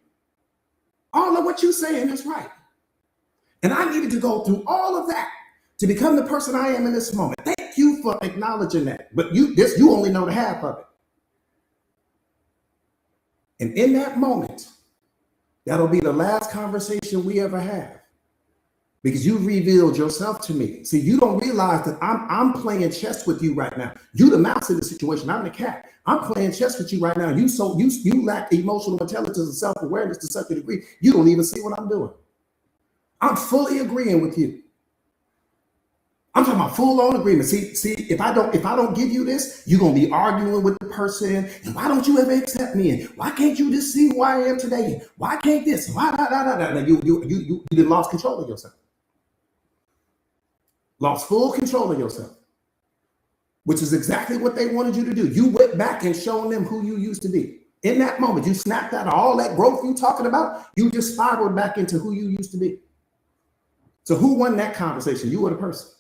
All of what you're saying is right. And I needed to go through all of that to become the person I am in this moment. Thank you for acknowledging that. But you only know the half of it. And in that moment, that'll be the last conversation we ever have, because you revealed yourself to me. See, you don't realize that I'm playing chess with you right now. You the mouse in the situation. I'm the cat. I'm playing chess with you right now. You lack emotional intelligence and self-awareness to such a degree you don't even see what I'm doing. I'm fully agreeing with you. I'm talking about full-on agreement. See, if I don't give you this, you're gonna be arguing with the person. And why don't you ever accept me? And why can't you just see who I am today? Why can't this? Why da da da da? Now you done lost control of yourself. Lost full control of yourself, which is exactly what they wanted you to do. You went back and showed them who you used to be. In that moment, you snapped out of all that growth you talking about. You just spiraled back into who you used to be. So who won that conversation? You or the person?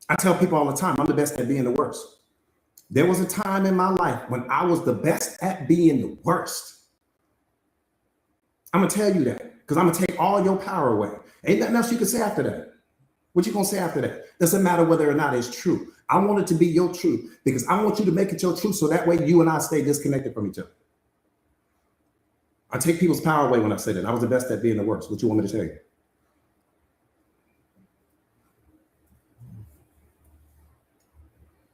I tell people all the time, I'm the best at being the worst. There was a time in my life when I was the best at being the worst. I'm gonna tell you that, because I'm gonna take all your power away. Ain't nothing else you can say after that. What you gonna say after that? Doesn't matter whether or not it's true. I want it to be your truth, because I want you to make it your truth, so that way you and I stay disconnected from each other. I take people's power away when I say that. I was the best at being the worst. What you want me to tell you?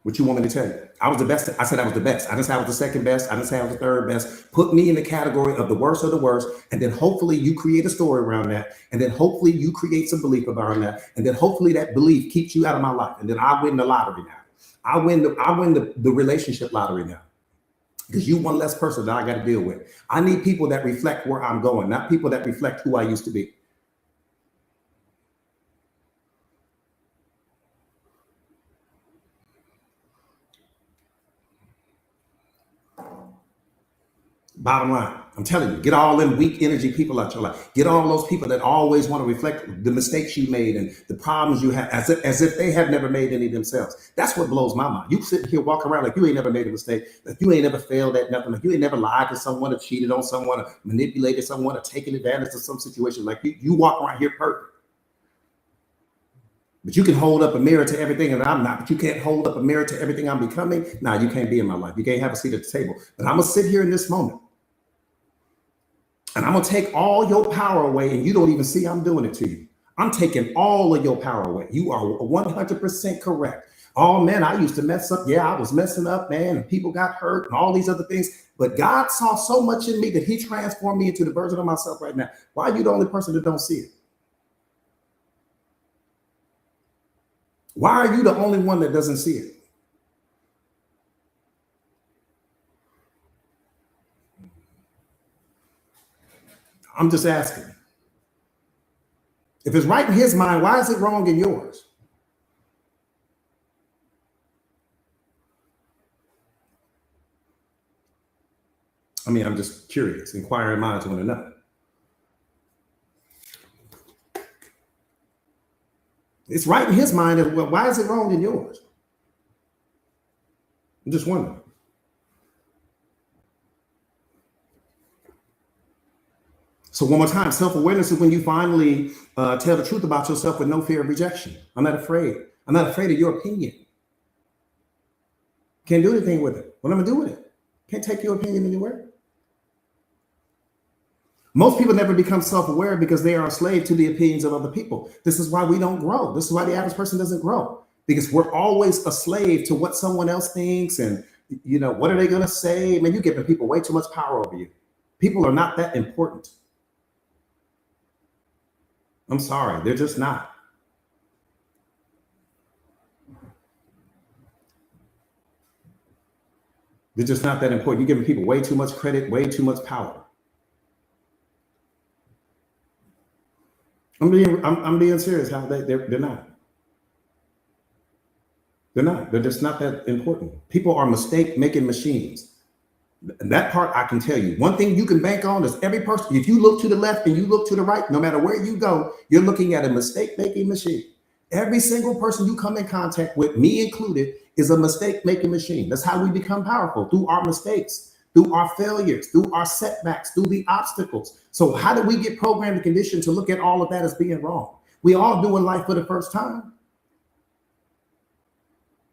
What you want me to tell you? I was the best. I said I was the best. I didn't say I was the second best. I didn't say I was the third best. Put me in the category of the worst of the worst. And then hopefully you create a story around that. And then hopefully you create some belief around that. And then hopefully that belief keeps you out of my life. And then I win the lottery now. I win the relationship lottery now, because you one less person that I got to deal with. I need people that reflect where I'm going, not people that reflect who I used to be. Bottom line, I'm telling you, get all them weak energy people out your life. Get all those people that always want to reflect the mistakes you made and the problems you had, as if they have never made any themselves. That's what blows my mind. You sit here walking around like you ain't never made a mistake, like you ain't never failed at nothing, like you ain't never lied to someone or cheated on someone or manipulated someone or taken advantage of some situation. Like you walk around here perfect. But you can hold up a mirror to everything and I'm not, but you can't hold up a mirror to everything I'm becoming. Nah, you can't be in my life. You can't have a seat at the table. But I'm gonna sit here in this moment. And I'm gonna take all your power away, and you don't even see I'm doing it to you. I'm taking all of your power away. You are 100% correct. Oh man, I used to mess up. Yeah, I was messing up, man, and people got hurt and all these other things. But God saw so much in me that He transformed me into the version of myself right now. Why are you the only person that don't see it? Why are you the only one that doesn't see it? I'm just asking. If it's right in His mind, why is it wrong in yours? I mean, I'm just curious. Inquiring minds want to know. It's right in His mind. Well, why is it wrong in yours? I'm just wondering. So one more time, self-awareness is when you finally tell the truth about yourself with no fear of rejection. I'm not afraid. I'm not afraid of your opinion. Can't do anything with it. What am I gonna do with it? Can't take your opinion anywhere. Most people never become self-aware because they are a slave to the opinions of other people. This is why we don't grow. This is why the average person doesn't grow, because we're always a slave to what someone else thinks. And what are they gonna say? Man, you're giving people way too much power over you. People are not that important. I'm sorry, they're just not. They're just not that important. You're giving people way too much credit, way too much power. I'm being serious. How they're not. They're not. They're just not that important. People are mistake making machines. And that part I can tell you. One thing you can bank on is every person, if you look to the left and you look to the right, no matter where you go, you're looking at a mistake making machine. Every single person you come in contact with, me included, is a mistake making machine. That's how we become powerful, through our mistakes, through our failures, through our setbacks, through the obstacles. So how do we get programmed and conditioned to look at all of that as being wrong? We all doing life for the first time.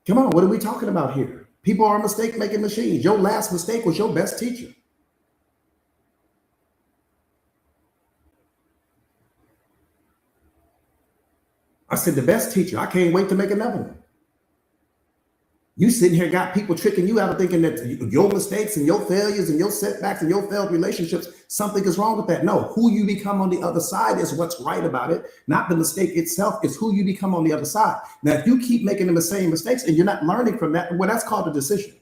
Come on, what are we talking about here? People are mistake making machines. Your last mistake was your best teacher. I said, the best teacher. I can't wait to make another one. You sitting here got people tricking you out of thinking that your mistakes and your failures and your setbacks and your failed relationships, something is wrong with that. No, who you become on the other side is what's right about it. Not the mistake itself. It's who you become on the other side. Now, if you keep making the same mistakes and you're not learning from that, well, that's called a decision.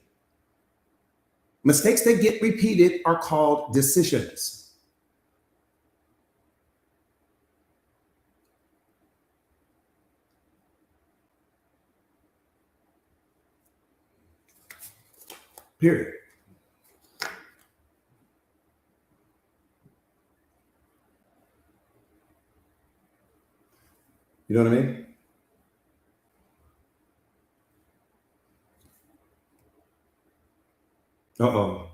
Mistakes that get repeated are called decisions. Period. You know what I mean? Uh-oh.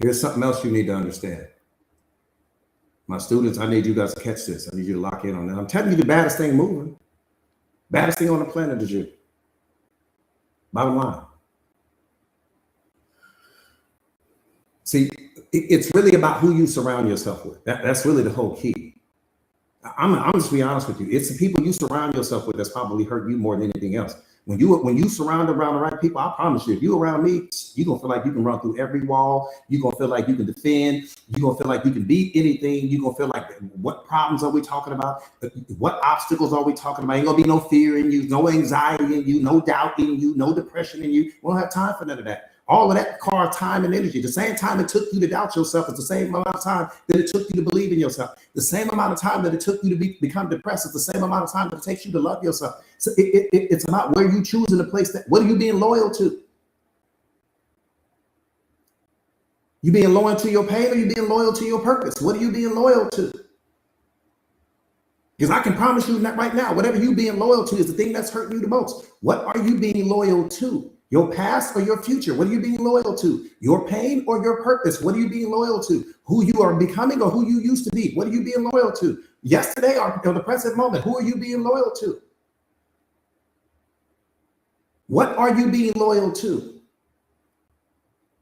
Here's something else you need to understand. My students, I need you guys to catch this. I need you to lock in on that. I'm telling you, the baddest thing moving, baddest thing on the planet is you. Bottom line. See, it's really about who you surround yourself with. That's really the whole key. I'm just be honest with you. It's the people you surround yourself with that's probably hurt you more than anything else. When you surround around the right people, I promise you, if you around me, you're gonna feel like you can run through every wall. You're gonna feel like you can defend. You're gonna feel like you can beat anything. You're gonna feel like, what problems are we talking about? What obstacles are we talking about? Ain't gonna be no fear in you, no anxiety in you, no doubt in you, no depression in you. We don't have time for none of that. All of that requires time and energy. The same time it took you to doubt yourself is the same amount of time that it took you to believe in yourself. The same amount of time that it took you to become depressed is the same amount of time that it takes you to love yourself. So it's about where you choose in the place that, what are you being loyal to? You being loyal to your pain, or you being loyal to your purpose? What are you being loyal to? Because I can promise you that right now, whatever you being loyal to is the thing that's hurting you the most. What are you being loyal to? Your past or your future? What are you being loyal to? Your pain or your purpose? What are you being loyal to? Who you are becoming or who you used to be? What are you being loyal to? Yesterday or the present moment? Who are you being loyal to? What are you being loyal to?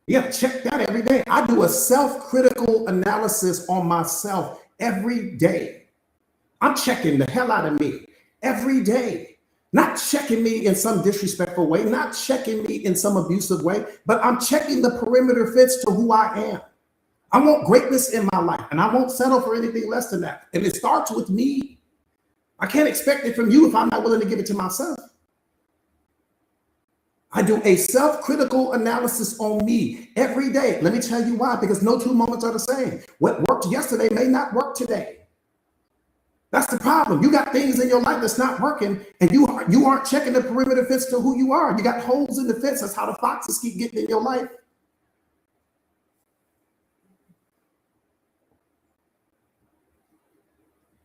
You have to check that every day. I do a self-critical analysis on myself every day. I'm checking the hell out of me every day. Not checking me in some disrespectful way, not checking me in some abusive way, but I'm checking the perimeter fits to who I am. I want greatness in my life, and I won't settle for anything less than that. And it starts with me. I can't expect it from you if I'm not willing to give it to myself. I do a self-critical analysis on me every day. Let me tell you why, because no two moments are the same. What worked yesterday may not work today. That's the problem. You got things in your life that's not working, and you aren't checking the perimeter fence to who you are. You got holes in the fence. That's how the foxes keep getting in your life.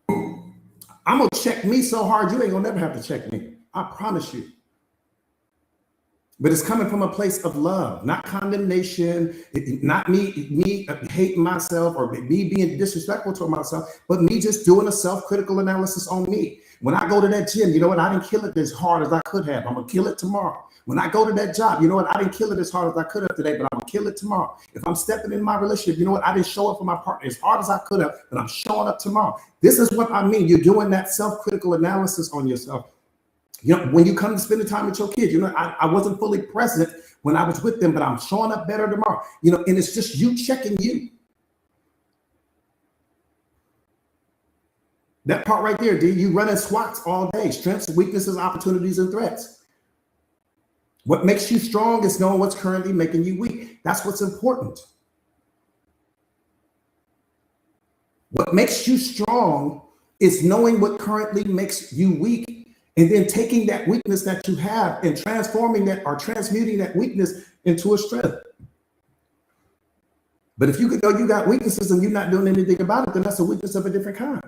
I'm gonna check me so hard, you ain't gonna never have to check me. I promise you. But it's coming from a place of love, not condemnation, not me hating myself or me being disrespectful to myself, but me just doing a self-critical analysis on me. When I go to that gym, you know what? I didn't kill it as hard as I could have. I'm gonna kill it tomorrow. When I go to that job, you know what? I didn't kill it as hard as I could have today, but I'm gonna kill it tomorrow. If I'm stepping in my relationship, you know what? I didn't show up for my partner as hard as I could have, but I'm showing up tomorrow. This is what I mean. You're doing that self-critical analysis on yourself. You know, when you come to spend the time with your kids, you know, I wasn't fully present when I was with them, but I'm showing up better tomorrow. You know, and it's just you checking you. That part right there, D, you running SWOTs all day. Strengths, weaknesses, opportunities, and threats. What makes you strong is knowing what's currently making you weak. That's what's important. What makes you strong It's knowing what currently makes you weak and then taking that weakness that you have and transforming that or transmuting that weakness into a strength. But if you could know you got weaknesses and you're not doing anything about it, then that's a weakness of a different kind.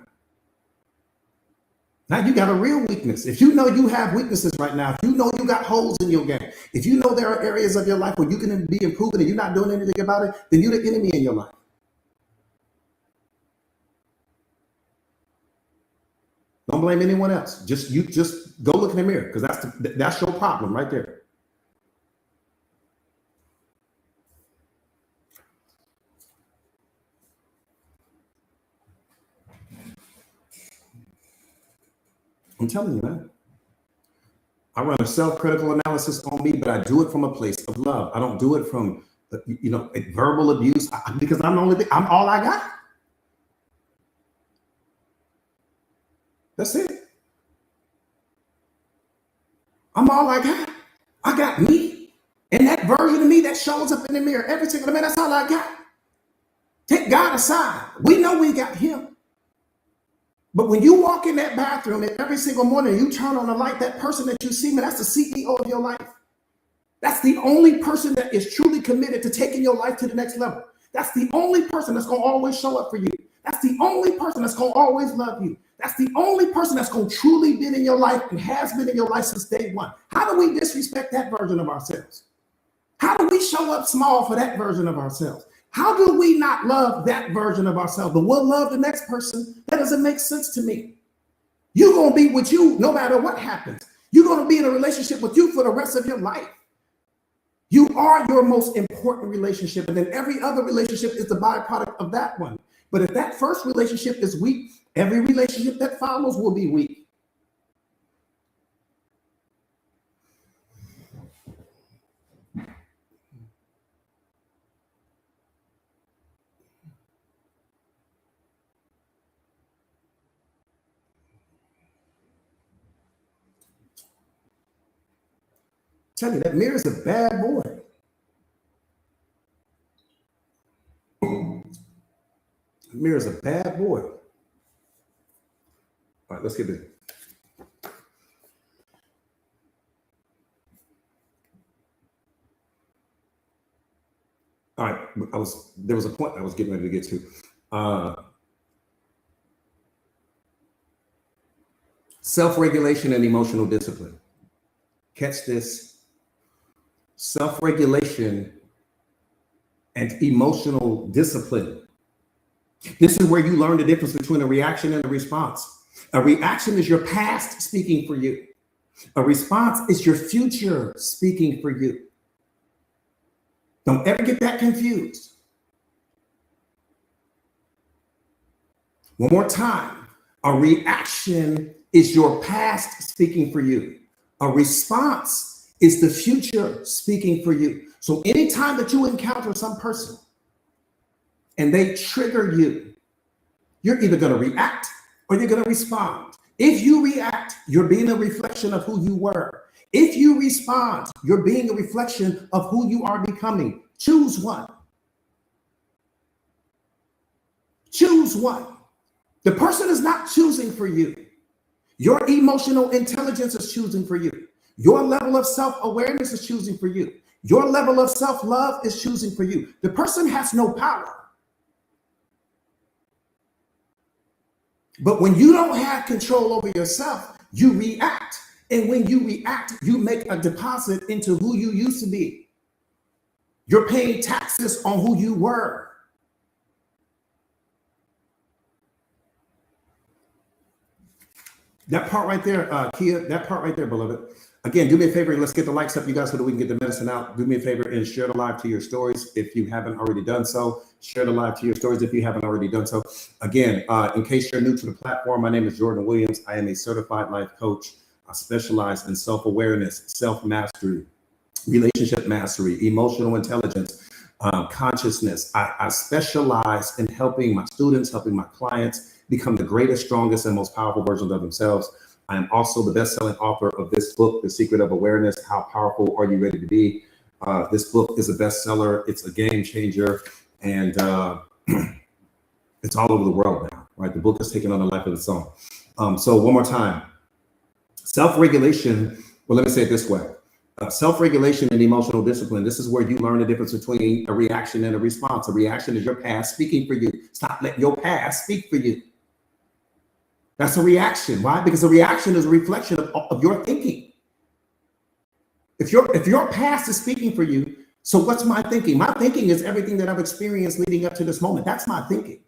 Now you got a real weakness. If you know you have weaknesses right now, if you know you got holes in your game, if you know there are areas of your life where you can be improving and you're not doing anything about it, then you're the enemy in your life. Don't blame anyone else. Just go look in the mirror, because that's your problem right there. I'm telling you, man. I run a self-critical analysis on me, but I do it from a place of love. I don't do it from, verbal abuse, because I'm all I got. That's it. I'm all I got. I got me. And that version of me that shows up in the mirror every single day, that's all I got. Take God aside. We know we got him. But when you walk in that bathroom and every single morning you turn on the light, that person that you see, man, that's the CEO of your life. That's the only person that is truly committed to taking your life to the next level. That's the only person that's going to always show up for you. That's the only person that's going to always love you. That's the only person that's going to truly be in your life and has been in your life since day one. How do we disrespect that version of ourselves? How do we show up small for that version of ourselves? How do we not love that version of ourselves, but we'll love the next person? That doesn't make sense to me. You're going to be with you no matter what happens. You're going to be in a relationship with you for the rest of your life. You are your most important relationship, and then every other relationship is the byproduct of that one. But if that first relationship is weak, every relationship that follows will be weak. Tell you that mirror's a bad boy. Mirror's a bad boy. All right, let's get this. All right, there was a point I was getting ready to get to. Self-regulation and emotional discipline. Catch this. Self-regulation and emotional discipline. This is where you learn the difference between a reaction and a response. A reaction is your past speaking for you. A response is your future speaking for you. Don't ever get that confused. One more time. A reaction is your past speaking for you. A response is the future speaking for you. So anytime that you encounter some person and they trigger you, you're either going to react or you're going to respond. If you react, you're being a reflection of who you were. If you respond, you're being a reflection of who you are becoming. Choose one. Choose one. The person is not choosing for you. Your emotional intelligence is choosing for you. Your level of self-awareness is choosing for you. Your level of self-love is choosing for you. The person has no power. But when you don't have control over yourself, you react. And when you react, you make a deposit into who you used to be. You're paying taxes on who you were. That part right there, Kia, that part right there, beloved. Again, do me a favor. Let's get the likes up, you guys, so that we can get the medicine out. Do me a favor and share the live to your stories if you haven't already done so. Share the live to your stories if you haven't already done so. Again, in case you're new to the platform, my name is Jordan Williams. I am a certified life coach. I specialize in self-awareness, self-mastery, relationship mastery, emotional intelligence, consciousness. I specialize in helping my students, helping my clients become the greatest, strongest, and most powerful versions of themselves. I am also the best-selling author of this book, The Secret of Awareness. How powerful are you ready to be? This book is a bestseller. It's a game changer, and it's all over the world now. right? The book is taking on the life of its own. So one more time, self-regulation. Well, let me say it this way. Self-regulation and emotional discipline. This is where you learn the difference between a reaction and a response. A reaction is your past speaking for you. Stop letting your past speak for you. That's a reaction. Why? Because a reaction is a reflection of your thinking. If your past is speaking for you, so what's my thinking? My thinking is everything that I've experienced leading up to this moment. That's my thinking.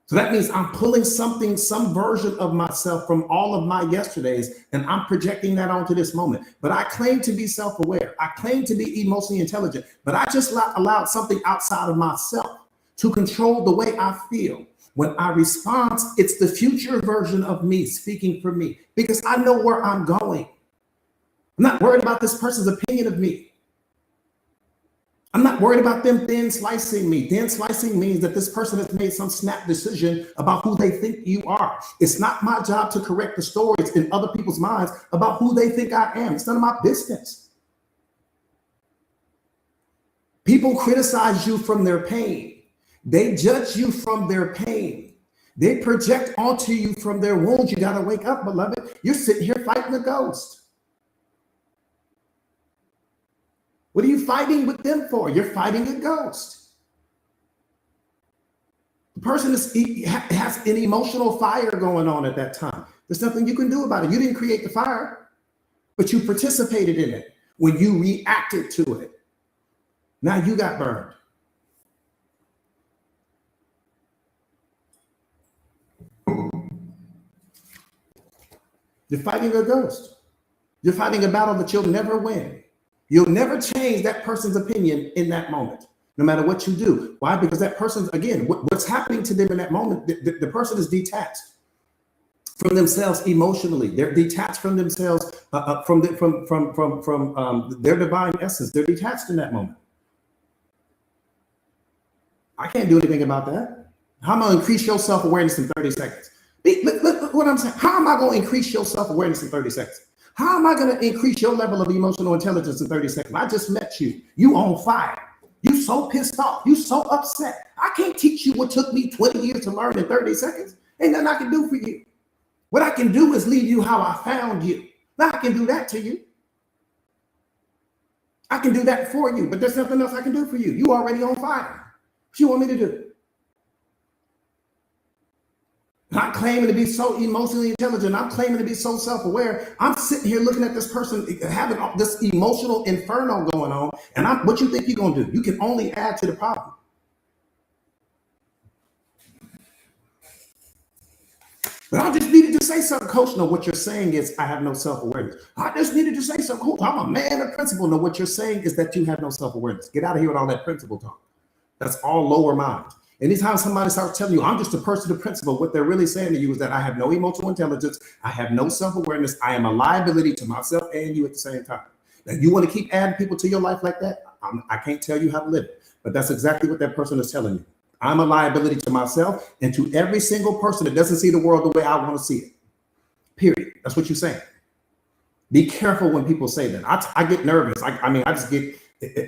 So that means I'm pulling something, some version of myself from all of my yesterdays, and I'm projecting that onto this moment. But I claim to be self-aware. I claim to be emotionally intelligent, but I just allowed something outside of myself to control the way I feel. When I respond, it's the future version of me speaking for me because I know where I'm going. I'm not worried about this person's opinion of me. I'm not worried about them thin slicing me. Thin slicing means that this person has made some snap decision about who they think you are. It's not my job to correct the stories in other people's minds about who they think I am. It's none of my business. People criticize you from their pain. They judge you from their pain. They project onto you from their wounds. You got to wake up, beloved. You're sitting here fighting a ghost. What are you fighting with them for? You're fighting a ghost. The person has an emotional fire going on at that time. There's nothing you can do about it. You didn't create the fire, but you participated in it when you reacted to it. Now you got burned. You're fighting a ghost. You're fighting a battle that you'll never win. You'll never change that person's opinion in that moment, no matter what you do. Why? Because that person's, again, what's happening to them in that moment, the person is detached from themselves emotionally. They're detached from themselves, from their divine essence. They're detached in that moment. I can't do anything about that. How am I going to increase your self-awareness in 30 seconds? Look what I'm saying. How am I going to increase your self-awareness in 30 seconds? How am I going to increase your level of emotional intelligence in 30 seconds? I just met you. You on fire. You so pissed off. You so upset. I can't teach you what took me 20 years to learn in 30 seconds. Ain't nothing I can do for you. What I can do is leave you how I found you. Now I can do that to you. I can do that for you, but there's nothing else I can do for you. You already on fire. What you want me to do? Not claiming to be so emotionally intelligent. I'm claiming to be so self-aware. I'm sitting here looking at this person having this emotional inferno going on. And what you think you're going to do? You can only add to the problem. But I just needed to say something, Coach. No, what you're saying is I have no self-awareness. I just needed to say something, Coach. I'm a man of principle. No, what you're saying is that you have no self-awareness. Get out of here with all that principle talk. That's all lower mind. Anytime somebody starts telling you, I'm just a person of principle, what they're really saying to you is that I have no emotional intelligence. I have no self-awareness. I am a liability to myself and you at the same time. Now, you want to keep adding people to your life like that? I can't tell you how to live it, but that's exactly what that person is telling you. I'm a liability to myself and to every single person that doesn't see the world the way I want to see it. Period. That's what you're saying. Be careful when people say that. I get nervous. I just get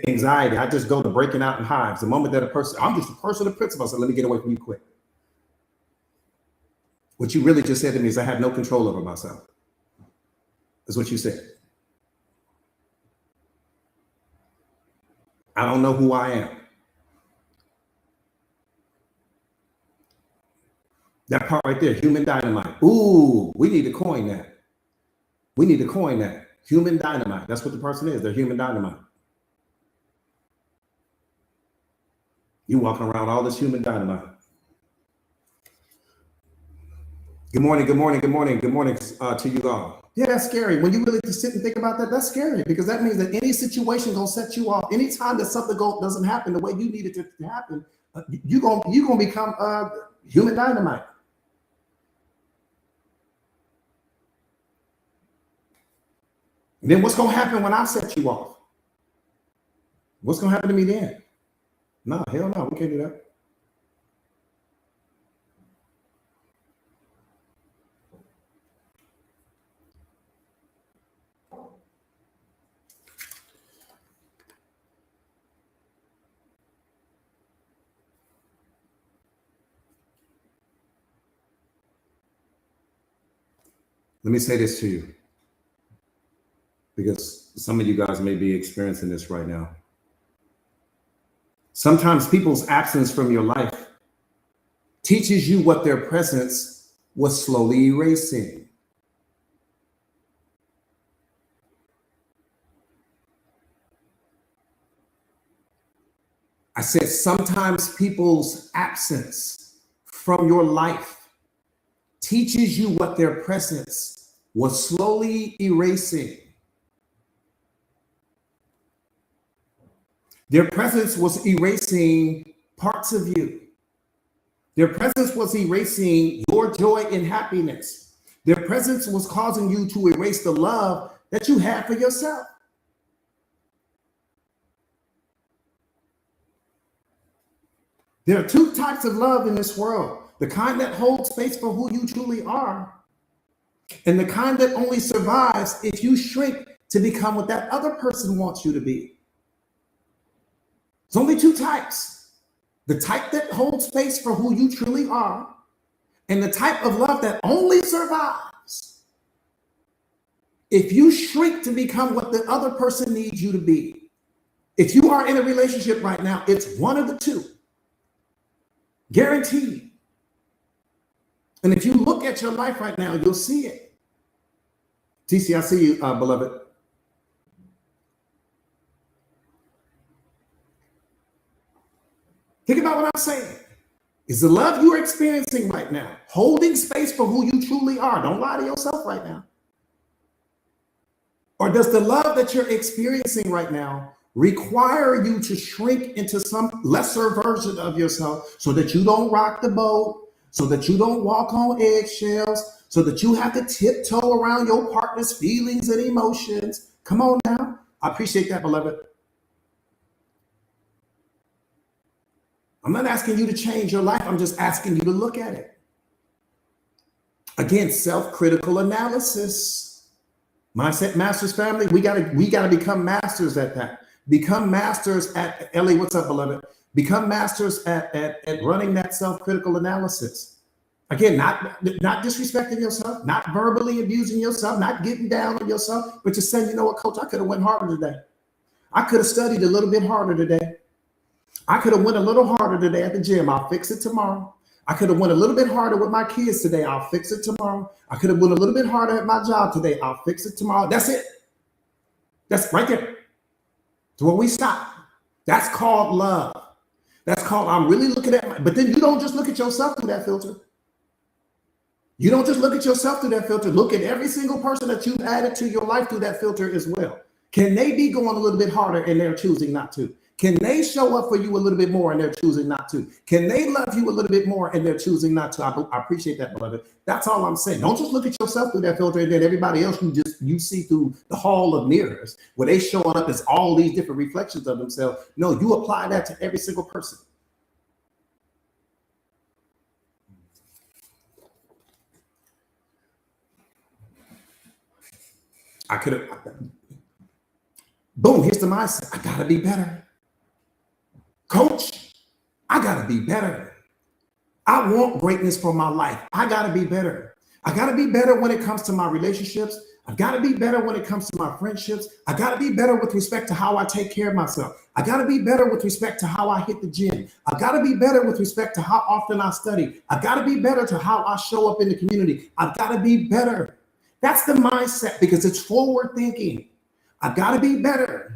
anxiety. I just go to breaking out in hives. The moment that I'm just a person of principle, so let me get away from you quick. What you really just said to me is I have no control over myself. That's what you said. I don't know who I am. That part right there, human dynamite. Ooh, we need to coin that. We need to coin that. Human dynamite. That's what the person is. They're human dynamite. You walking around all this human dynamite. Good morning, good morning, good morning, good morning to you all. Yeah, that's scary. When you really just sit and think about that, that's scary because that means that any situation gonna set you off. Anytime that something doesn't happen the way you need it to happen, you're gonna become human dynamite. And then what's gonna happen when I set you off? What's gonna happen to me then? No, hell no, we can't do that. Let me say this to you, because some of you guys may be experiencing this right now. Sometimes people's absence from your life teaches you what their presence was slowly erasing. I said, sometimes people's absence from your life teaches you what their presence was slowly erasing. Their presence was erasing parts of you. Their presence was erasing your joy and happiness. Their presence was causing you to erase the love that you had for yourself. There are two types of love in this world: the kind that holds space for who you truly are, and the kind that only survives if you shrink to become what that other person wants you to be. There's only two types: the type that holds space for who you truly are, and the type of love that only survives if you shrink to become what the other person needs you to be. If you are in a relationship right now, it's one of the two. Guaranteed. And if you look at your life right now, you'll see it. TC, I see you, beloved. Think about what I'm saying. Is the love you're experiencing right now holding space for who you truly are? Don't lie to yourself right now. Or does the love that you're experiencing right now require you to shrink into some lesser version of yourself so that you don't rock the boat, so that you don't walk on eggshells, so that you have to tiptoe around your partner's feelings and emotions? Come on now. I appreciate that, beloved. I'm not asking you to change your life. I'm just asking you to look at it. Again, self-critical analysis. Mindset Masters family, we gotta become masters at that. Become masters at, Ellie, what's up, beloved? Become masters at running that self-critical analysis. Again, not disrespecting yourself, not verbally abusing yourself, not getting down on yourself, but just saying, you know what, coach, I could have went harder today. I could have studied a little bit harder today. I could have went a little harder today at the gym. I'll fix it tomorrow. I could have went a little bit harder with my kids today. I'll fix it tomorrow. I could have went a little bit harder at my job today. I'll fix it tomorrow. That's it. That's right there. It's where we stop. That's called love. That's called, I'm really looking at but then you don't just look at yourself through that filter. You don't just look at yourself through that filter. Look at every single person that you've added to your life through that filter as well. Can they be going a little bit harder and they're choosing not to? Can they show up for you a little bit more and they're choosing not to? Can they love you a little bit more and they're choosing not to? I appreciate that, beloved. That's all I'm saying. Don't just look at yourself through that filter and then everybody else you see through the hall of mirrors where they showing up as all these different reflections of themselves. No, you apply that to every single person. I could have, boom, here's the mindset. I gotta be better. Coach, I gotta be better. I want greatness for my life. I gotta be better. I gotta be better when it comes to my relationships. I gotta be better when it comes to my friendships. I gotta be better with respect to how I take care of myself. I gotta be better with respect to how I hit the gym. I gotta be better with respect to how often I study. I gotta be better to how I show up in the community. I've gotta be better. That's the mindset because it's forward thinking. I've gotta be better.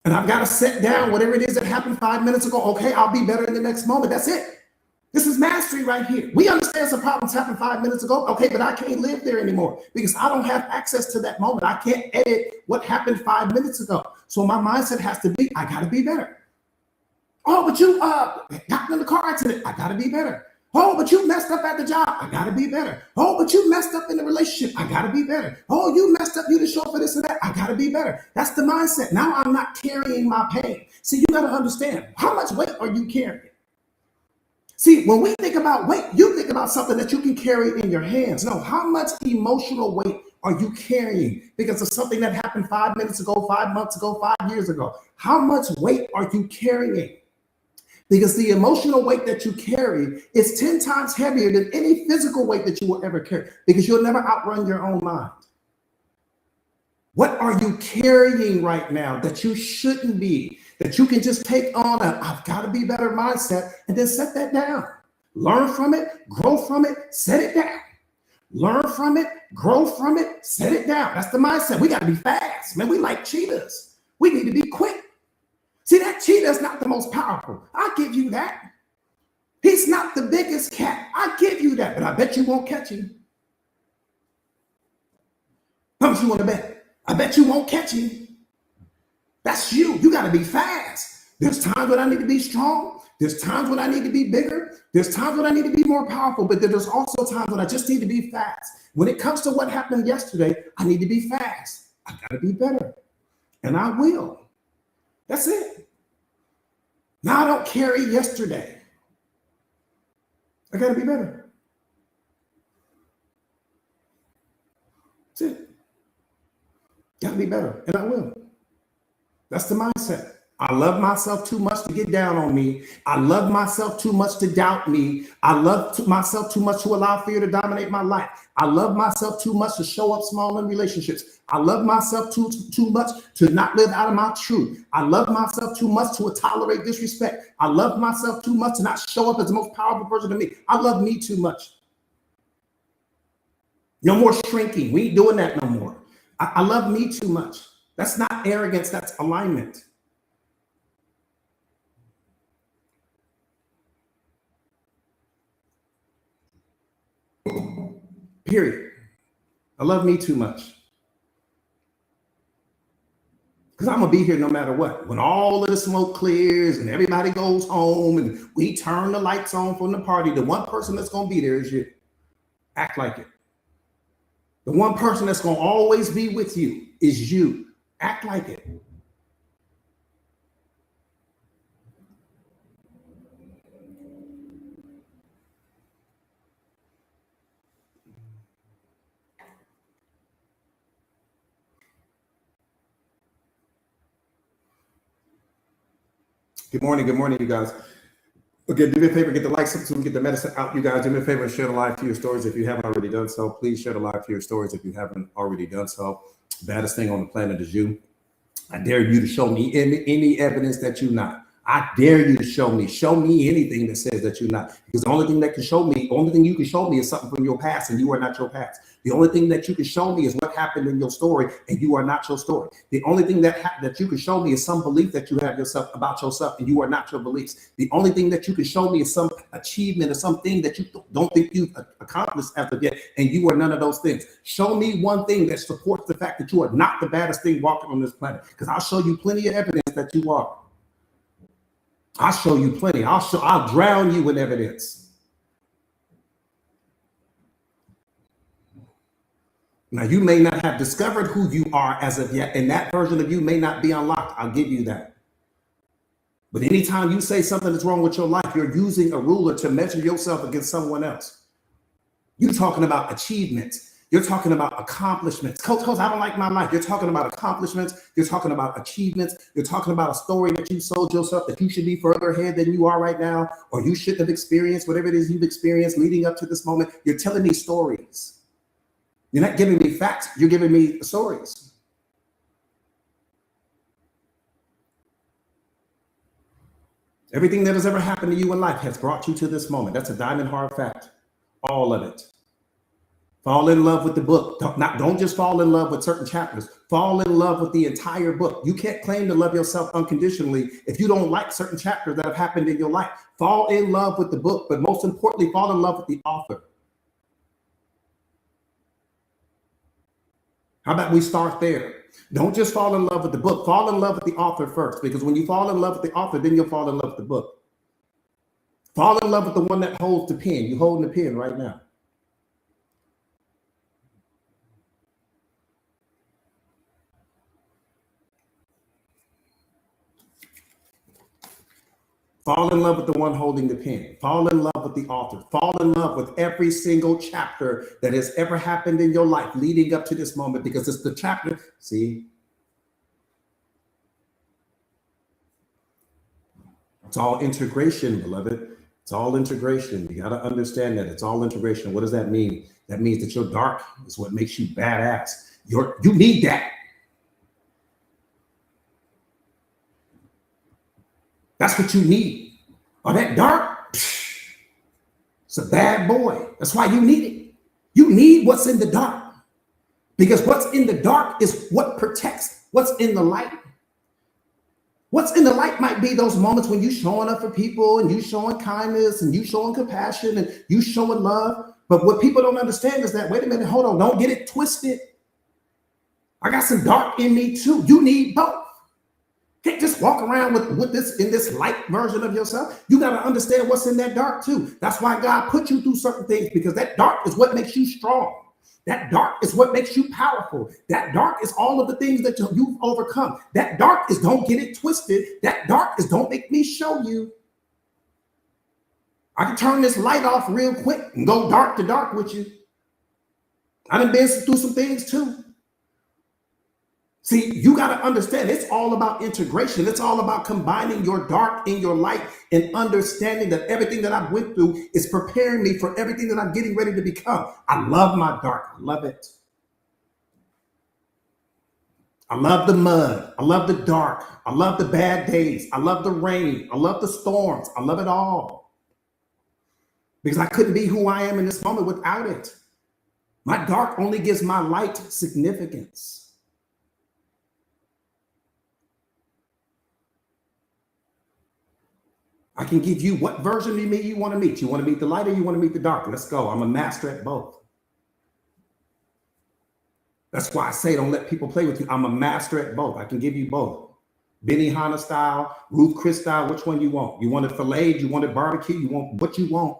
And I've got to set down whatever it is that happened 5 minutes ago. Okay, I'll be better in the next moment. That's it. This is mastery right here. We understand some problems happened 5 minutes ago. Okay, but I can't live there anymore because I don't have access to that moment. I can't edit what happened 5 minutes ago. So my mindset has to be, I got to be better. Oh, but you got in the car accident. I got to be better. Oh, but you messed up at the job. I got to be better. Oh, but you messed up in the relationship. I got to be better. Oh, you messed up. You didn't show up for this and that. I got to be better. That's the mindset. Now I'm not carrying my pain. See, you got to understand, how much weight are you carrying? See, when we think about weight, you think about something that you can carry in your hands. No, how much emotional weight are you carrying because of something that happened 5 minutes ago, 5 months ago, 5 years ago? How much weight are you carrying? Because the emotional weight that you carry is 10 times heavier than any physical weight that you will ever carry, because you'll never outrun your own mind. What are you carrying right now that you shouldn't be, that you can just take on a I've got to be better mindset and then set that down? Learn from it, grow from it, set it down. Learn from it, grow from it, set it down. That's the mindset. We got to be fast, man. We like cheetahs. We need to be quick. See, that cheetah is not the most powerful. I give you that. He's not the biggest cat. I give you that, but I bet you won't catch him. How much you want to bet? I bet you won't catch him. That's you. You got to be fast. There's times when I need to be strong. There's times when I need to be bigger. There's times when I need to be more powerful, but there's also times when I just need to be fast. When it comes to what happened yesterday, I need to be fast. I got to be better, and I will. That's it. Now I don't carry yesterday. I got to be better. That's it. Got to be better, and I will. That's the mindset. I love myself too much to get down on me. I love myself too much to doubt me. I love myself too much to allow fear to dominate my life. I love myself too much to show up small in relationships. I love myself too much to not live out of my truth. I love myself too much to tolerate disrespect. I love myself too much to not show up as the most powerful version of me. I love me too much. No more shrinking. We ain't doing that no more. I love me too much. That's not arrogance. That's alignment. Period. I love me too much. Because I'm going to be here no matter what. When all of the smoke clears and everybody goes home and we turn the lights on from the party, the one person that's going to be there is you. Act like it. The one person that's going to always be with you is you. Act like it. Good morning, you guys. Okay, do me a favor, get the likes up so we can get the medicine out, you guys. Do me a favor and share the live to your stories if you haven't already done so. Please share the live to your stories if you haven't already done so. Baddest thing on the planet is you. I dare you to show me any evidence that you're not. I dare you to show me anything that says that you're not. Because the only thing that can show me, only thing you can show me is something from your past, and you are not your past. The only thing that you can show me is what happened in your story, and you are not your story. The only thing that you can show me is some belief that you have yourself about yourself, and you are not your beliefs. The only thing that you can show me is some achievement or something that you don't think you've accomplished as of yet, and you are none of those things. Show me one thing that supports the fact that you are not the baddest thing walking on this planet, because I'll show you plenty of evidence that you are. I'll show you plenty. I'll drown you in evidence. Now, you may not have discovered who you are as of yet, and that version of you may not be unlocked. I'll give you that. But anytime you say something that's wrong with your life, you're using a ruler to measure yourself against someone else. You're talking about achievements. You're talking about accomplishments. Coach, I don't like my life. You're talking about accomplishments. You're talking about achievements. You're talking about a story that you sold yourself that you should be further ahead than you are right now, or you shouldn't have experienced whatever it is you've experienced leading up to this moment. You're telling me stories. You're not giving me facts. You're giving me stories. Everything that has ever happened to you in life has brought you to this moment. That's a diamond hard fact. All of it. Fall in love with the book. Don't just fall in love with certain chapters. Fall in love with the entire book. You can't claim to love yourself unconditionally if you don't like certain chapters that have happened in your life. Fall in love with the book, but most importantly, fall in love with the author. How about we start there? Don't just fall in love with the book. Fall in love with the author first, because when you fall in love with the author, then you'll fall in love with the book. Fall in love with the one that holds the pen. You're holding the pen right now. Fall in love with the one holding the pen. Fall in love with the author. Fall in love with every single chapter that has ever happened in your life leading up to this moment, because it's the chapter. See? It's all integration, beloved. It's all integration. You got to understand that it's all integration. What does that mean? That means that your dark is what makes you badass. You need that. That's what you need. Or that dark, it's a bad boy. That's why you need it. You need what's in the dark, because what's in the dark is what protects what's in the light. What's in the light might be those moments when you showing up for people and you showing kindness and you showing compassion and you showing love. But what people don't understand is that, wait a minute, hold on, don't get it twisted. I got some dark in me too. You need both. Can't just walk around with this in this light version of yourself. You got to understand what's in that dark too. That's why God put you through certain things, because that dark is what makes you strong. That dark is what makes you powerful. That dark is all of the things that you've overcome. That dark is don't get it twisted. That dark is don't make me show you. I can turn this light off real quick and go dark to dark with you. I done been through some things too. See, you got to understand, it's all about integration. It's all about combining your dark and your light and understanding that everything that I've went through is preparing me for everything that I'm getting ready to become. I love my dark. I love it. I love the mud. I love the dark. I love the bad days. I love the rain. I love the storms. I love it all. Because I couldn't be who I am in this moment without it. My dark only gives my light significance. I can give you what version of me you want to meet. You want to meet the light or you want to meet the dark? Let's go. I'm a master at both. That's why I say don't let people play with you. I'm a master at both. I can give you both. Benny Hanna style, Ruth Chris style, which one you want? You want it filleted? You want it barbecue? You want what you want?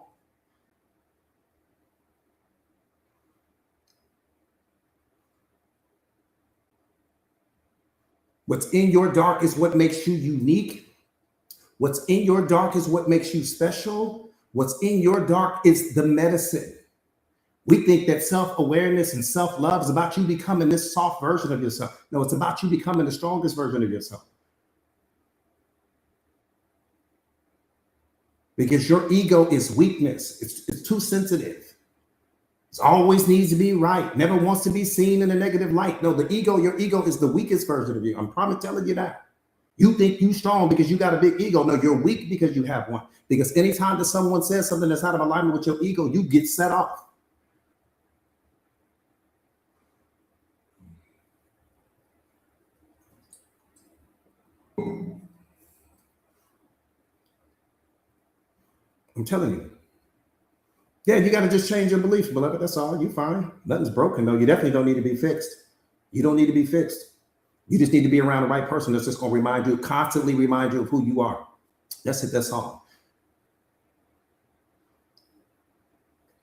What's in your dark is what makes you unique. What's in your dark is what makes you special. What's in your dark is the medicine. We think that self-awareness and self-love is about you becoming this soft version of yourself. No, it's about you becoming the strongest version of yourself. Because your ego is weakness. It's too sensitive. It always needs to be right. Never wants to be seen in a negative light. No, your ego is the weakest version of you. I'm probably telling you that. You think you're strong because you got a big ego. No, you're weak because you have one. Because anytime that someone says something that's out of alignment with your ego, you get set off. I'm telling you. Yeah, you got to just change your beliefs, beloved. That's all. You're fine. Nothing's broken, though. You definitely don't need to be fixed. You don't need to be fixed. You just need to be around the right person that's just going to constantly remind you of who you are. That's it. That's all.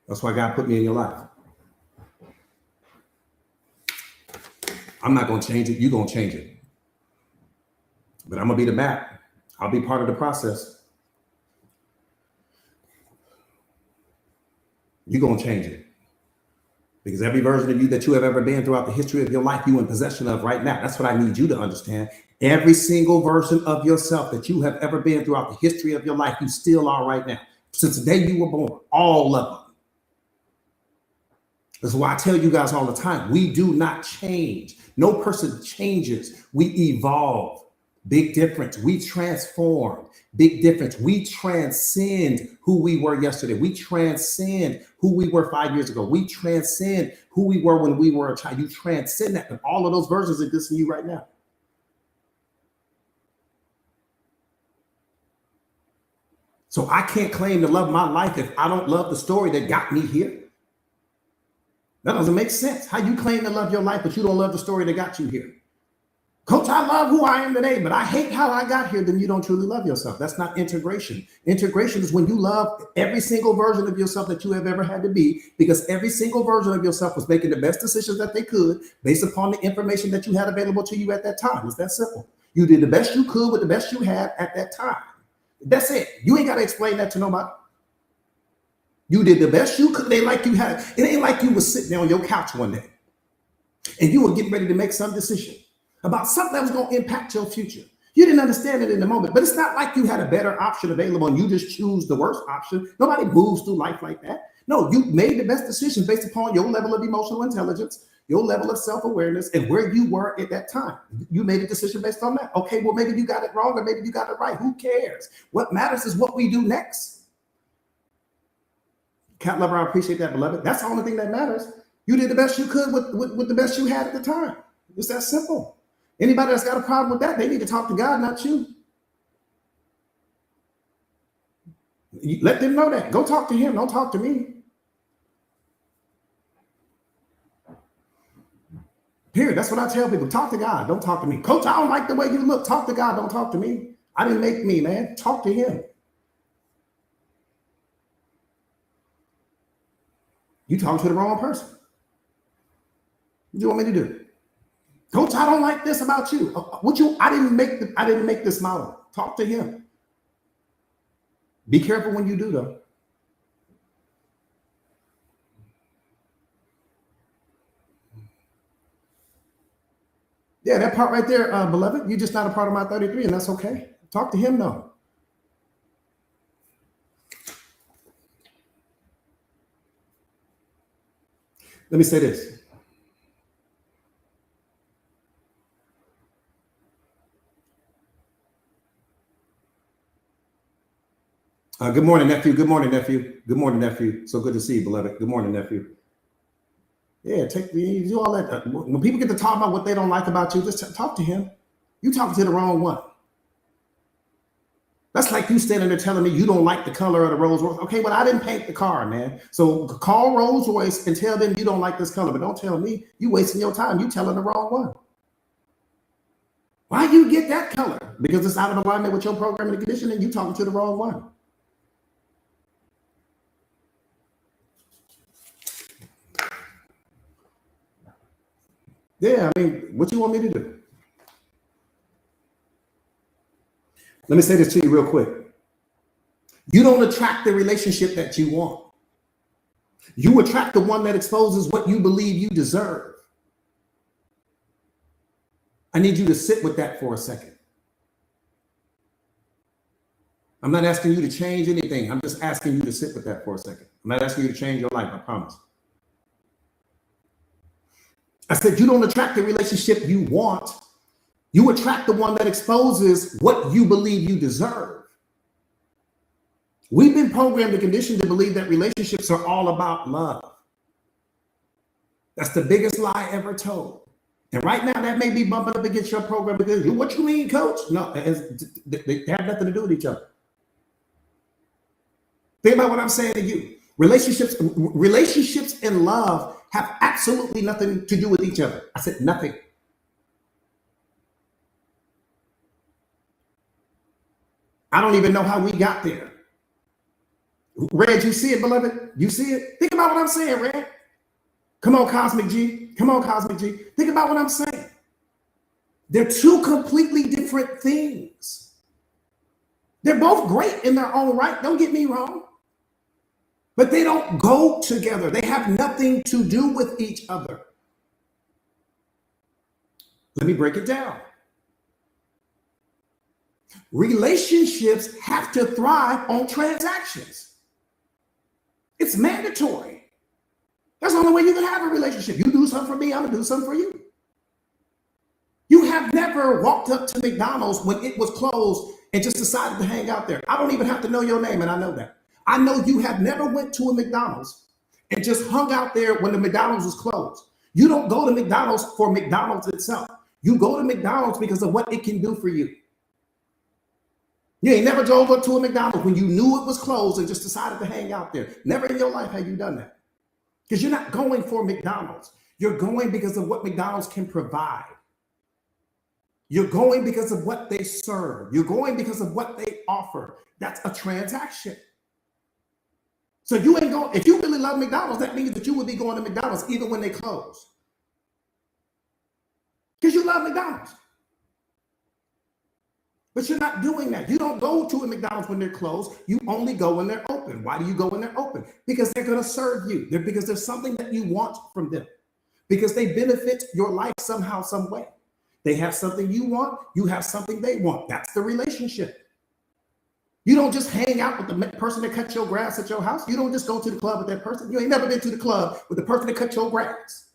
That's why God put me in your life. I'm not going to change it. You're going to change it. But I'm going to be the map. I'll be part of the process. You're going to change it. Because every version of you that you have ever been throughout the history of your life, you in possession of right now. That's what I need you to understand. Every single version of yourself that you have ever been throughout the history of your life, you still are right now. Since the day you were born, all of them. That's why I tell you guys all the time, we do not change. No person changes. We evolve. Big difference. We transform. Big difference. We transcend who we were yesterday. We transcend who we were 5 years ago. We transcend who we were when we were a child. You transcend that. And all of those versions exist in you right now. So I can't claim to love my life if I don't love the story that got me here. That doesn't make sense. How you claim to love your life, but you don't love the story that got you here? Coach, I love who I am today, but I hate how I got here. Then you don't truly love yourself. That's not integration. Integration is when you love every single version of yourself that you have ever had to be, because every single version of yourself was making the best decisions that they could based upon the information that you had available to you at that time. It's that simple. You did the best you could with the best you had at that time. That's it. You ain't got to explain that to nobody. You did the best you could. It ain't like you was sitting there on your couch one day and you were getting ready to make some decision about something that was going to impact your future. You didn't understand it in the moment, but it's not like you had a better option available and you just choose the worst option. Nobody moves through life like that. No, you made the best decision based upon your level of emotional intelligence, your level of self-awareness, and where you were at that time. You made a decision based on that. Okay, well, maybe you got it wrong or maybe you got it right. Who cares? What matters is what we do next. Cat lover, I appreciate that, beloved. That's the only thing that matters. You did the best you could with the best you had at the time. It's that simple. Anybody that's got a problem with that, they need to talk to God, not you. Let them know that. Go talk to him. Don't talk to me. Period. That's what I tell people. Talk to God. Don't talk to me. Coach, I don't like the way you look. Talk to God. Don't talk to me. I didn't make me, man. Talk to him. You talking to the wrong person. What do you want me to do? Coach, I don't like this about you. I didn't make this model. Talk to him. Be careful when you do, though. Yeah, that part right there, beloved, you're just not a part of my 33, and that's okay. Talk to him, though. Let me say this. Good morning, nephew. Good morning, nephew. Good morning, nephew. So good to see you, beloved. Good morning, nephew. Yeah, you do all that. When people get to talk about what they don't like about you, just talk to him. You talking to the wrong one. That's like you standing there telling me you don't like the color of the Rolls Royce. Okay, well, I didn't paint the car, man. So call Rolls Royce and tell them you don't like this color, but don't tell me. You wasting your time. You telling the wrong one. Why you get that color? Because it's out of alignment with your programming and conditioning. You talking to the wrong one. Yeah, I mean, what you want me to do? Let me say this to you real quick. You don't attract the relationship that you want. You attract the one that exposes what you believe you deserve. I need you to sit with that for a second. I'm not asking you to change anything. I'm just asking you to sit with that for a second. I'm not asking you to change your life, I promise. I said, you don't attract the relationship you want. You attract the one that exposes what you believe you deserve. We've been programmed and conditioned to believe that relationships are all about love. That's the biggest lie ever told. And right now, that may be bumping up against your program because what you mean, coach? No, they have nothing to do with each other. Think about what I'm saying to you. Relationships and love have absolutely nothing to do with each other. I said nothing. I don't even know how we got there. Red, you see it, beloved? You see it? Think about what I'm saying, Red. Come on, Cosmic G. Come on, Cosmic G. Think about what I'm saying. They're two completely different things. They're both great in their own right. Don't get me wrong. But they don't go together. They have nothing to do with each other. Let me break it down. Relationships have to thrive on transactions. It's mandatory. That's the only way you can have a relationship. You do something for me, I'm going to do something for you. You have never walked up to McDonald's when it was closed and just decided to hang out there. I don't even have to know your name, and I know that. I know you have never went to a McDonald's and just hung out there when the McDonald's was closed. You don't go to McDonald's for McDonald's itself. You go to McDonald's because of what it can do for you. You ain't never drove up to a McDonald's when you knew it was closed and just decided to hang out there. Never in your life have you done that. Because you're not going for McDonald's. You're going because of what McDonald's can provide. You're going because of what they serve. You're going because of what they offer. That's a transaction. So you ain't going, if you really love McDonald's, that means that you would be going to McDonald's even when they close. Because you love McDonald's. But you're not doing that. You don't go to a McDonald's when they're closed. You only go when they're open. Why do you go when they're open? Because they're going to serve you. Because there's something that you want from them. Because they benefit your life somehow, some way. They have something you want. You have something they want. That's the relationship. You don't just hang out with the person that cut your grass at your house. You don't just go to the club with that person. You ain't never been to the club with the person that cut your grass.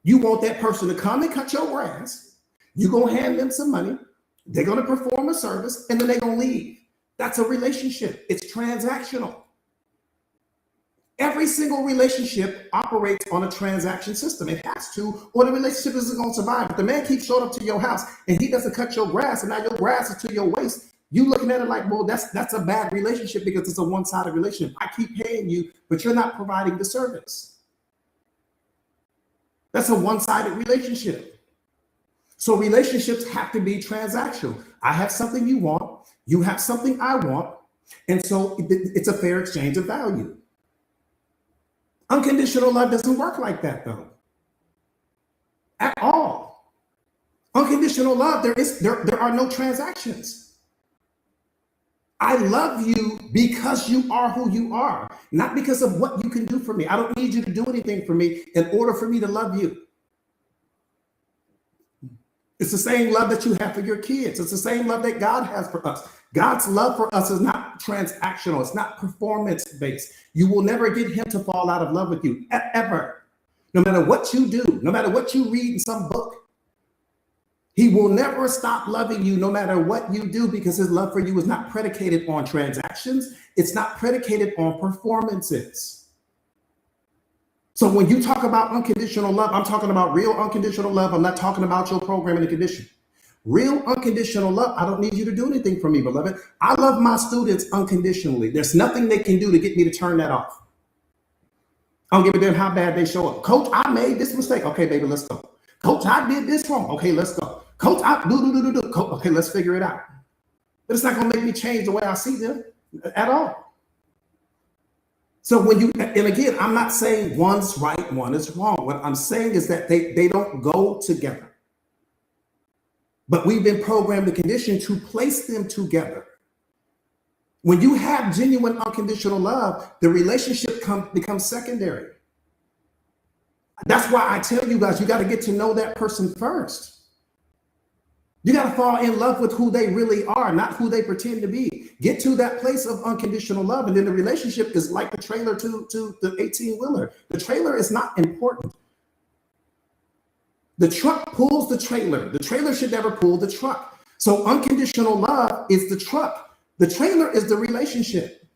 You want that person to come and cut your grass. You're going to hand them some money. They're going to perform a service, and then they're going to leave. That's a relationship. It's transactional. Every single relationship operates on a transaction system. It has to, or the relationship isn't going to survive. If the man keeps showing up to your house and he doesn't cut your grass, and now your grass is to your waist, you looking at it like, well, that's a bad relationship because it's a one-sided relationship. I keep paying you, but you're not providing the service. That's a one-sided relationship. So relationships have to be transactional. I have something you want, you have something I want, and so it's a fair exchange of value. Unconditional love doesn't work like that, though, at all. Unconditional love, there are no transactions. I love you because you are who you are, not because of what you can do for me. I don't need you to do anything for me in order for me to love you. It's the same love that you have for your kids. It's the same love that God has for us. God's love for us is not transactional. It's not performance-based. You will never get him to fall out of love with you, ever. No matter what you do, no matter what you read in some book, he will never stop loving you no matter what you do, because his love for you is not predicated on transactions. It's not predicated on performances. So when you talk about unconditional love, I'm talking about real unconditional love. I'm not talking about your programming and condition. Real unconditional love, I don't need you to do anything for me, beloved. I love my students unconditionally. There's nothing they can do to get me to turn that off. I don't give a damn how bad they show up. Coach, I made this mistake. Okay, baby, let's go. Coach, I did this wrong. Okay, let's go. Coach, I do. Coach, okay, let's figure it out. But it's not going to make me change the way I see them at all. So when you, and again, I'm not saying one's right, one is wrong. What I'm saying is that they don't go together. But we've been programmed and conditioned to place them together. When you have genuine unconditional love, the relationship becomes secondary. That's why I tell you guys, you got to get to know that person first. You got to fall in love with who they really are, not who they pretend to be. Get to that place of unconditional love, and then the relationship is like the trailer to the 18-wheeler. The trailer is not important. The truck pulls the trailer. The trailer should never pull the truck. So unconditional love is the truck. The trailer is the relationship.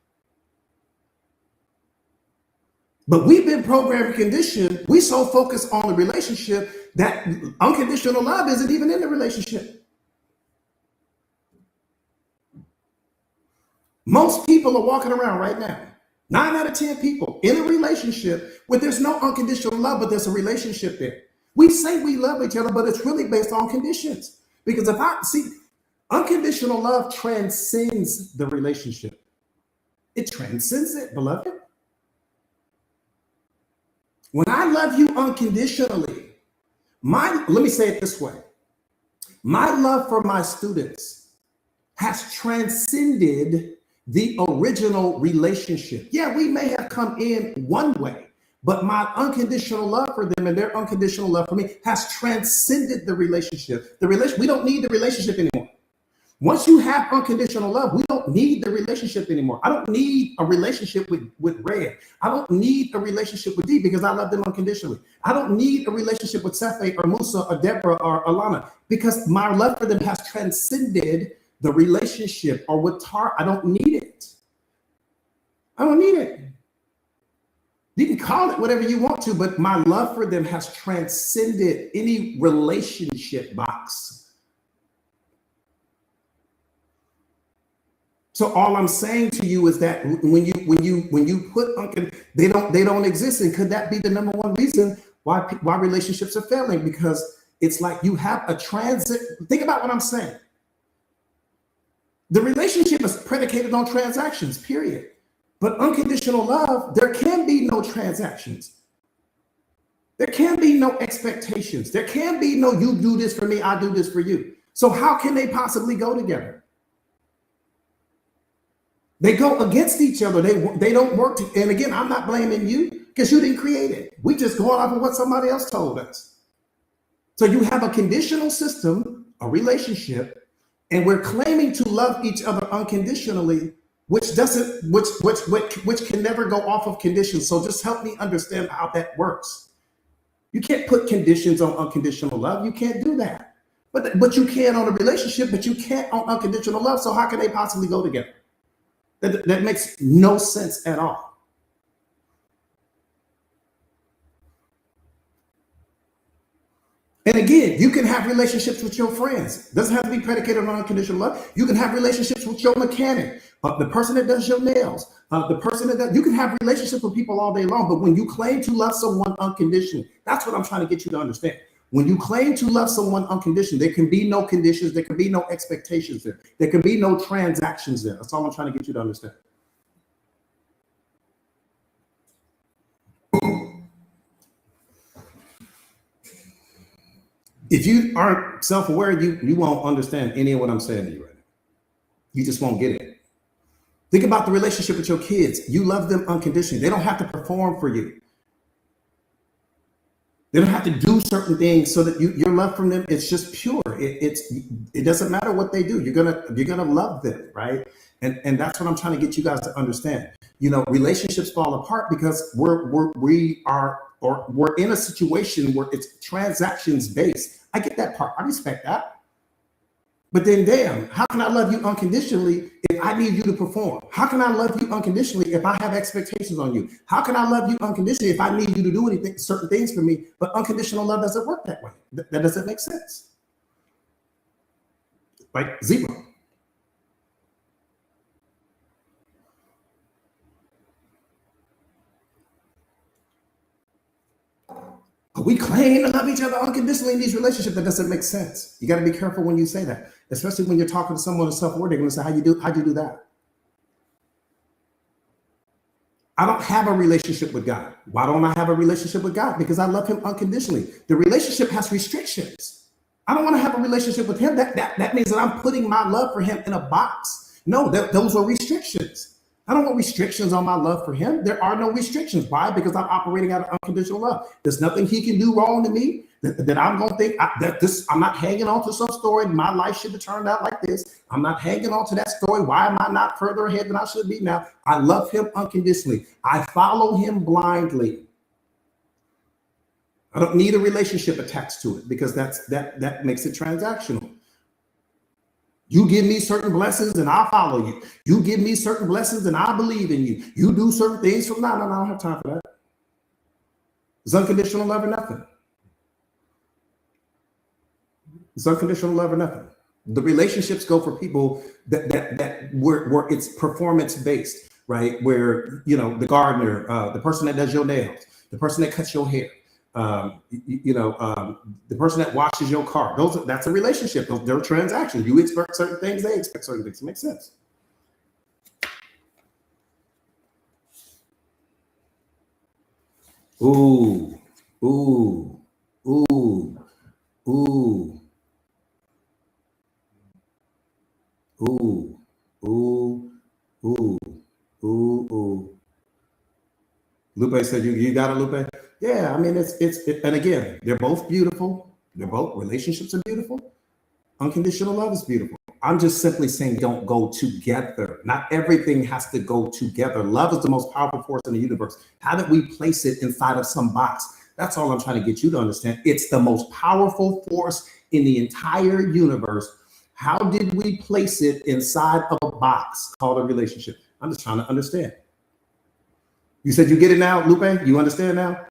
But we've been programmed and conditioned. We so focused on the relationship that unconditional love isn't even in the relationship. Most people are walking around right now, 9 out of 10 people in a relationship where there's no unconditional love, but there's a relationship there. We say we love each other, but it's really based on conditions. Because if I see, unconditional love transcends the relationship. It transcends it, beloved. When I love you unconditionally, let me say it this way. My love for my students has transcended the original relationship. Yeah, we may have come in one way, but my unconditional love for them and their unconditional love for me has transcended the relationship. We don't need the relationship anymore. Once you have unconditional love, we don't need the relationship anymore. I don't need a relationship with Red. I don't need a relationship with D because I love them unconditionally. I don't need a relationship with Sefe or Musa or Deborah or Alana because my love for them has transcended the relationship. Or with Tar, I don't need it. I don't need it. You can call it whatever you want to, but my love for them has transcended any relationship box. So all I'm saying to you is that when you put they don't exist, and could that be the number one reason why relationships are failing? Because it's like you have a transit. Think about what I'm saying. The relationship is predicated on transactions, period. But unconditional love, there can be no transactions. There can be no expectations. There can be no you do this for me, I do this for you. So how can they possibly go together? They go against each other. They don't work. And again, I'm not blaming you because you didn't create it. We just going off of what somebody else told us. So you have a conditional system, a relationship, and we're claiming to love each other unconditionally, which doesn't, which can never go off of conditions. So just help me understand how that works. You can't put conditions on unconditional love. You can't do that. But you can on a relationship, but you can't on unconditional love. So how can they possibly go together? That makes no sense at all. And again, you can have relationships with your friends. It doesn't have to be predicated on unconditional love. You can have relationships with your mechanic, the person that does your nails, the person that does, you can have relationships with people all day long. But when you claim to love someone unconditionally, that's what I'm trying to get you to understand. When you claim to love someone unconditionally, there can be no conditions, there can be no expectations there. There can be no transactions there. That's all I'm trying to get you to understand. If you aren't self-aware, you won't understand any of what I'm saying to you right now. You just won't get it. Think about the relationship with your kids. You love them unconditionally. They don't have to perform for you. They don't have to do certain things so that your love from them is just pure. It doesn't matter what they do. You're gonna love them, right? And that's what I'm trying to get you guys to understand. You know, relationships fall apart because we're in a situation where it's transactions based. I get that part. I respect that. But then, damn, how can I love you unconditionally if I need you to perform? How can I love you unconditionally if I have expectations on you? How can I love you unconditionally if I need you to do anything, certain things for me? But unconditional love doesn't work that way. That doesn't make sense. Like zero. But we claim to love each other unconditionally in these relationships. That doesn't make sense. You got to be careful when you say that, especially when you're talking to someone with self-worth. They're going to say, how'd you do that? I don't have a relationship with God. Why don't I have a relationship with God? Because I love him unconditionally. The relationship has restrictions. I don't want to have a relationship with him. That means that I'm putting my love for him in a box. No, those are restrictions. I don't want restrictions on my love for him. There are no restrictions. Why? Because I'm operating out of unconditional love. There's nothing he can do wrong to me that I'm going to think I'm not hanging on to some story. My life should have turned out like this. I'm not hanging on to that story. Why am I not further ahead than I should be now? I love him unconditionally. I follow him blindly. I don't need a relationship attached to it because that makes it transactional. You give me certain blessings and I'll follow you. You give me certain blessings and I believe in you. You do certain things from now. No, I don't have time for that. It's unconditional love or nothing. It's unconditional love or nothing. The relationships go for people that where it's performance based, right? Where, you know, the gardener, the person that does your nails, the person that cuts your hair, the person that washes your car. That's a relationship. They're transactions. You expect certain things, they expect certain things. It makes sense. Ooh, ooh, ooh, ooh, ooh, ooh, ooh, ooh. Lupe said, you got it, Lupe? Yeah, I mean, and again, they're both beautiful. They're both, relationships are beautiful. Unconditional love is beautiful. I'm just simply saying don't go together. Not everything has to go together. Love is the most powerful force in the universe. How did we place it inside of some box? That's all I'm trying to get you to understand. It's the most powerful force in the entire universe. How did we place it inside of a box called a relationship? I'm just trying to understand. You said you get it now, Lupe? You understand now?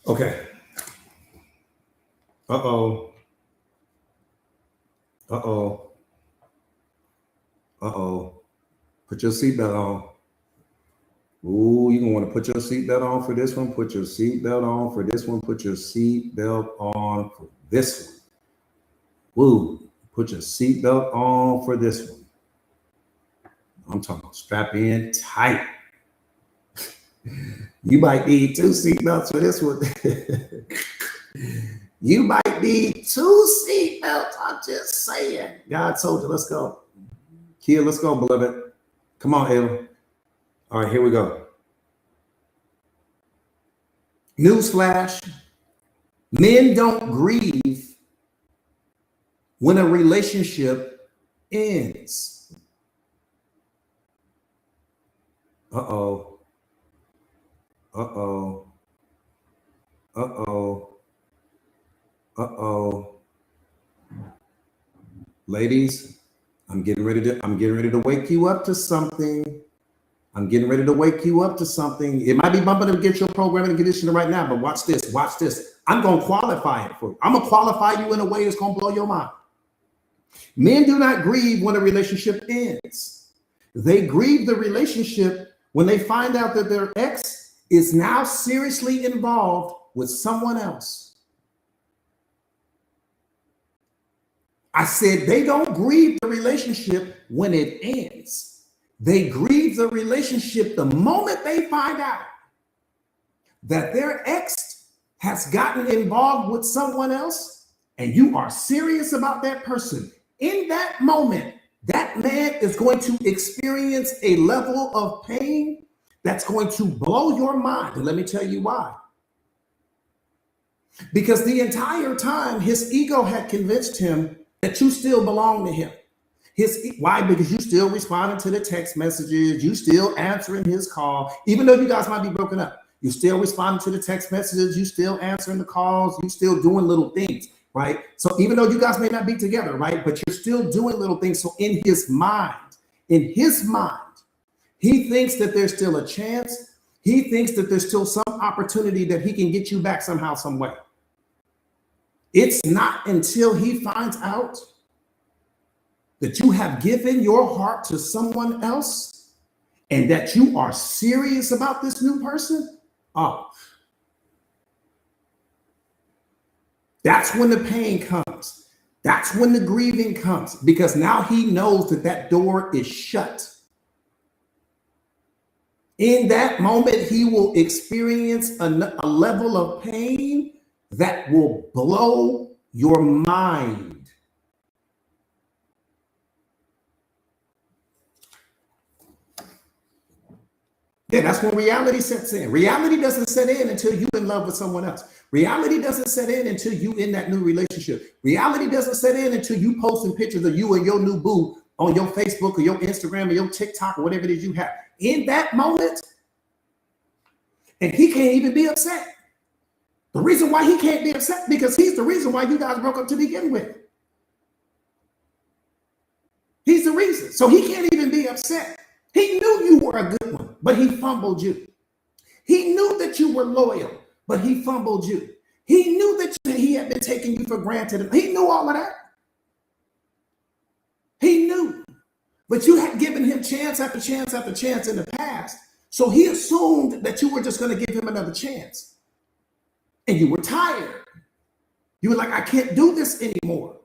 Okay. Uh-oh. Uh-oh. Uh-oh. Put your seatbelt on. Ooh, you're gonna want to put your seatbelt on for this one. Put your seatbelt on for this one. Put your seatbelt on for this one. Woo. Put your seatbelt on for this one. I'm talking about strap in tight. You might need 2 seatbelts for this one. You might need 2 seatbelts. I'm just saying. God told you, let's go. Kia, let's go, beloved. Come on, Ayla. All right, here we go. Newsflash. Men don't grieve when a relationship ends. Uh-oh. Uh-oh. Uh-oh. Uh-oh. Ladies, I'm getting ready to wake you up to something. I'm getting ready to wake you up to something. It might be bumping against your programming and conditioning right now, but watch this. Watch this. I'm going to qualify it for you. I'm going to qualify you in a way that's going to blow your mind. Men do not grieve when a relationship ends. They grieve the relationship when they find out that their ex is now seriously involved with someone else. I said they don't grieve the relationship when it ends. They grieve the relationship the moment they find out that their ex has gotten involved with someone else and you are serious about that person. In that moment, that man is going to experience a level of pain that's going to blow your mind. And let me tell you why. Because the entire time his ego had convinced him that you still belong to him. Why? Because you still responding to the text messages, you still answering his call, even though you guys might be broken up. You still responding to the text messages, you still answering the calls, you still doing little things, right? So even though you guys may not be together, right, but you're still doing little things. So in his mind, he thinks that there's still a chance. He thinks that there's still some opportunity that he can get you back somehow, some way. It's not until he finds out that you have given your heart to someone else and that you are serious about this new person. Oh, that's when the pain comes. That's when the grieving comes, because now he knows that that door is shut. In that moment, he will experience a level of pain that will blow your mind. Yeah, that's when reality sets in. Reality doesn't set in until you're in love with someone else. Reality doesn't set in until you in that new relationship. Reality doesn't set in until you posting pictures of you and your new boo on your Facebook or your Instagram or your TikTok or whatever it is you have. In that moment, and he can't even be upset. The reason why he can't be upset, because he's the reason why you guys broke up to begin with. He's the reason. So he can't even be upset. He knew you were a good one, but he fumbled you. He knew that you were loyal, but he fumbled you. He knew that he had been taking you for granted. He knew all of that. He knew. But you had given him chance after chance after chance in the past. So he assumed that you were just going to give him another chance. And you were tired. You were like, I can't do this anymore.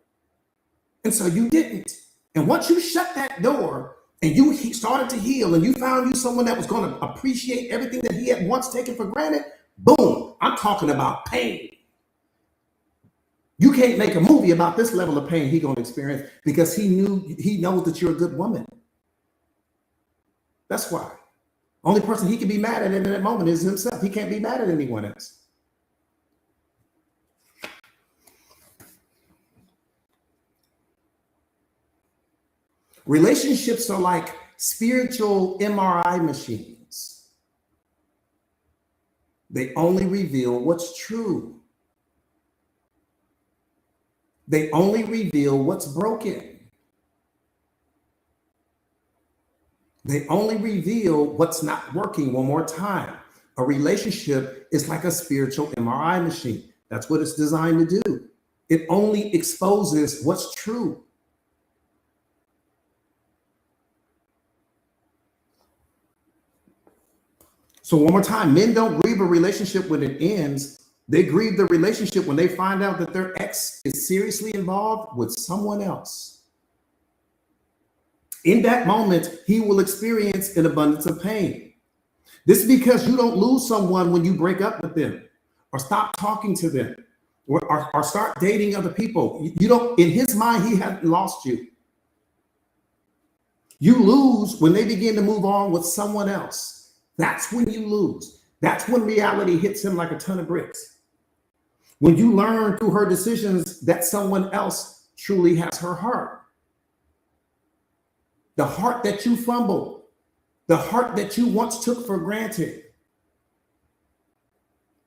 And so you didn't. And once you shut that door, and you started to heal, and you found you someone that was going to appreciate everything that he had once taken for granted, boom, I'm talking about pain. You can't make a movie about this level of pain he's going to experience, because he knows that you're a good woman. That's why. Only person he can be mad at in that moment is himself. He can't be mad at anyone else. Relationships are like spiritual MRI machines. They only reveal what's true. They only reveal what's broken. They only reveal what's not working. One more time. A relationship is like a spiritual MRI machine. That's what it's designed to do. It only exposes what's true. So one more time, men don't grieve a relationship when it ends. They grieve the relationship when they find out that their ex is seriously involved with someone else. In that moment, he will experience an abundance of pain. This is because you don't lose someone when you break up with them or stop talking to them or start dating other people. You don't, in his mind, he hasn't lost you. You lose when they begin to move on with someone else. That's when you lose. That's when reality hits him like a ton of bricks. When you learn through her decisions that someone else truly has her heart. The heart that you fumbled, the heart that you once took for granted.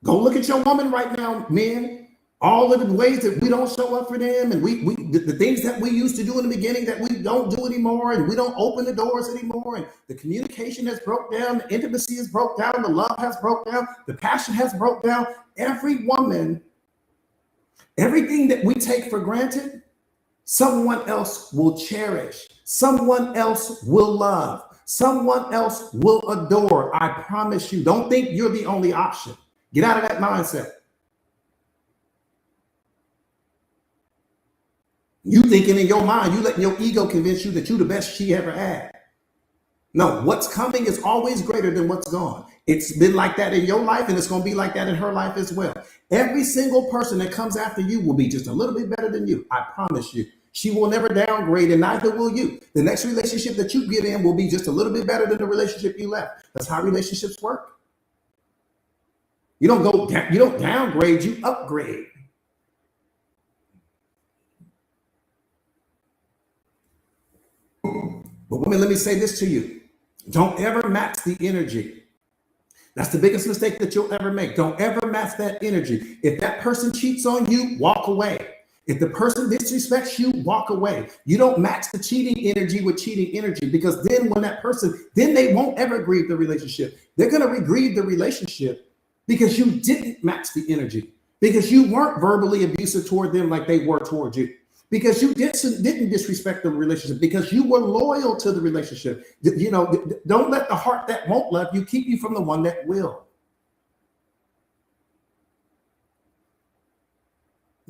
Go look at your woman right now, men. All of the ways that we don't show up for them, and the things that we used to do in the beginning that we don't do anymore, and we don't open the doors anymore, and the communication has broke down, the intimacy has broke down, the love has broke down, the passion has broke down. Every woman, everything that we take for granted, someone else will cherish, someone else will love, someone else will adore. I promise you. Don't think you're the only option. Get out of that mindset. You thinking in your mind, you letting your ego convince you that you're the best she ever had. No, what's coming is always greater than what's gone. It's been like that in your life, and it's going to be like that in her life as well. Every single person that comes after you will be just a little bit better than you. I promise you. She will never downgrade, and neither will you. The next relationship that you get in will be just a little bit better than the relationship you left. That's how relationships work. You don't downgrade, you upgrade. But women, let me say this to you. Don't ever match the energy. That's the biggest mistake that you'll ever make. Don't ever match that energy. If that person cheats on you, walk away. If the person disrespects you, walk away. You don't match the cheating energy with cheating energy, because then when that person, then they won't ever grieve the relationship. They're going to grieve the relationship because you didn't match the energy, because you weren't verbally abusive toward them like they were toward you. Because you didn't disrespect the relationship, because you were loyal to the relationship. You know, don't let the heart that won't love you keep you from the one that will.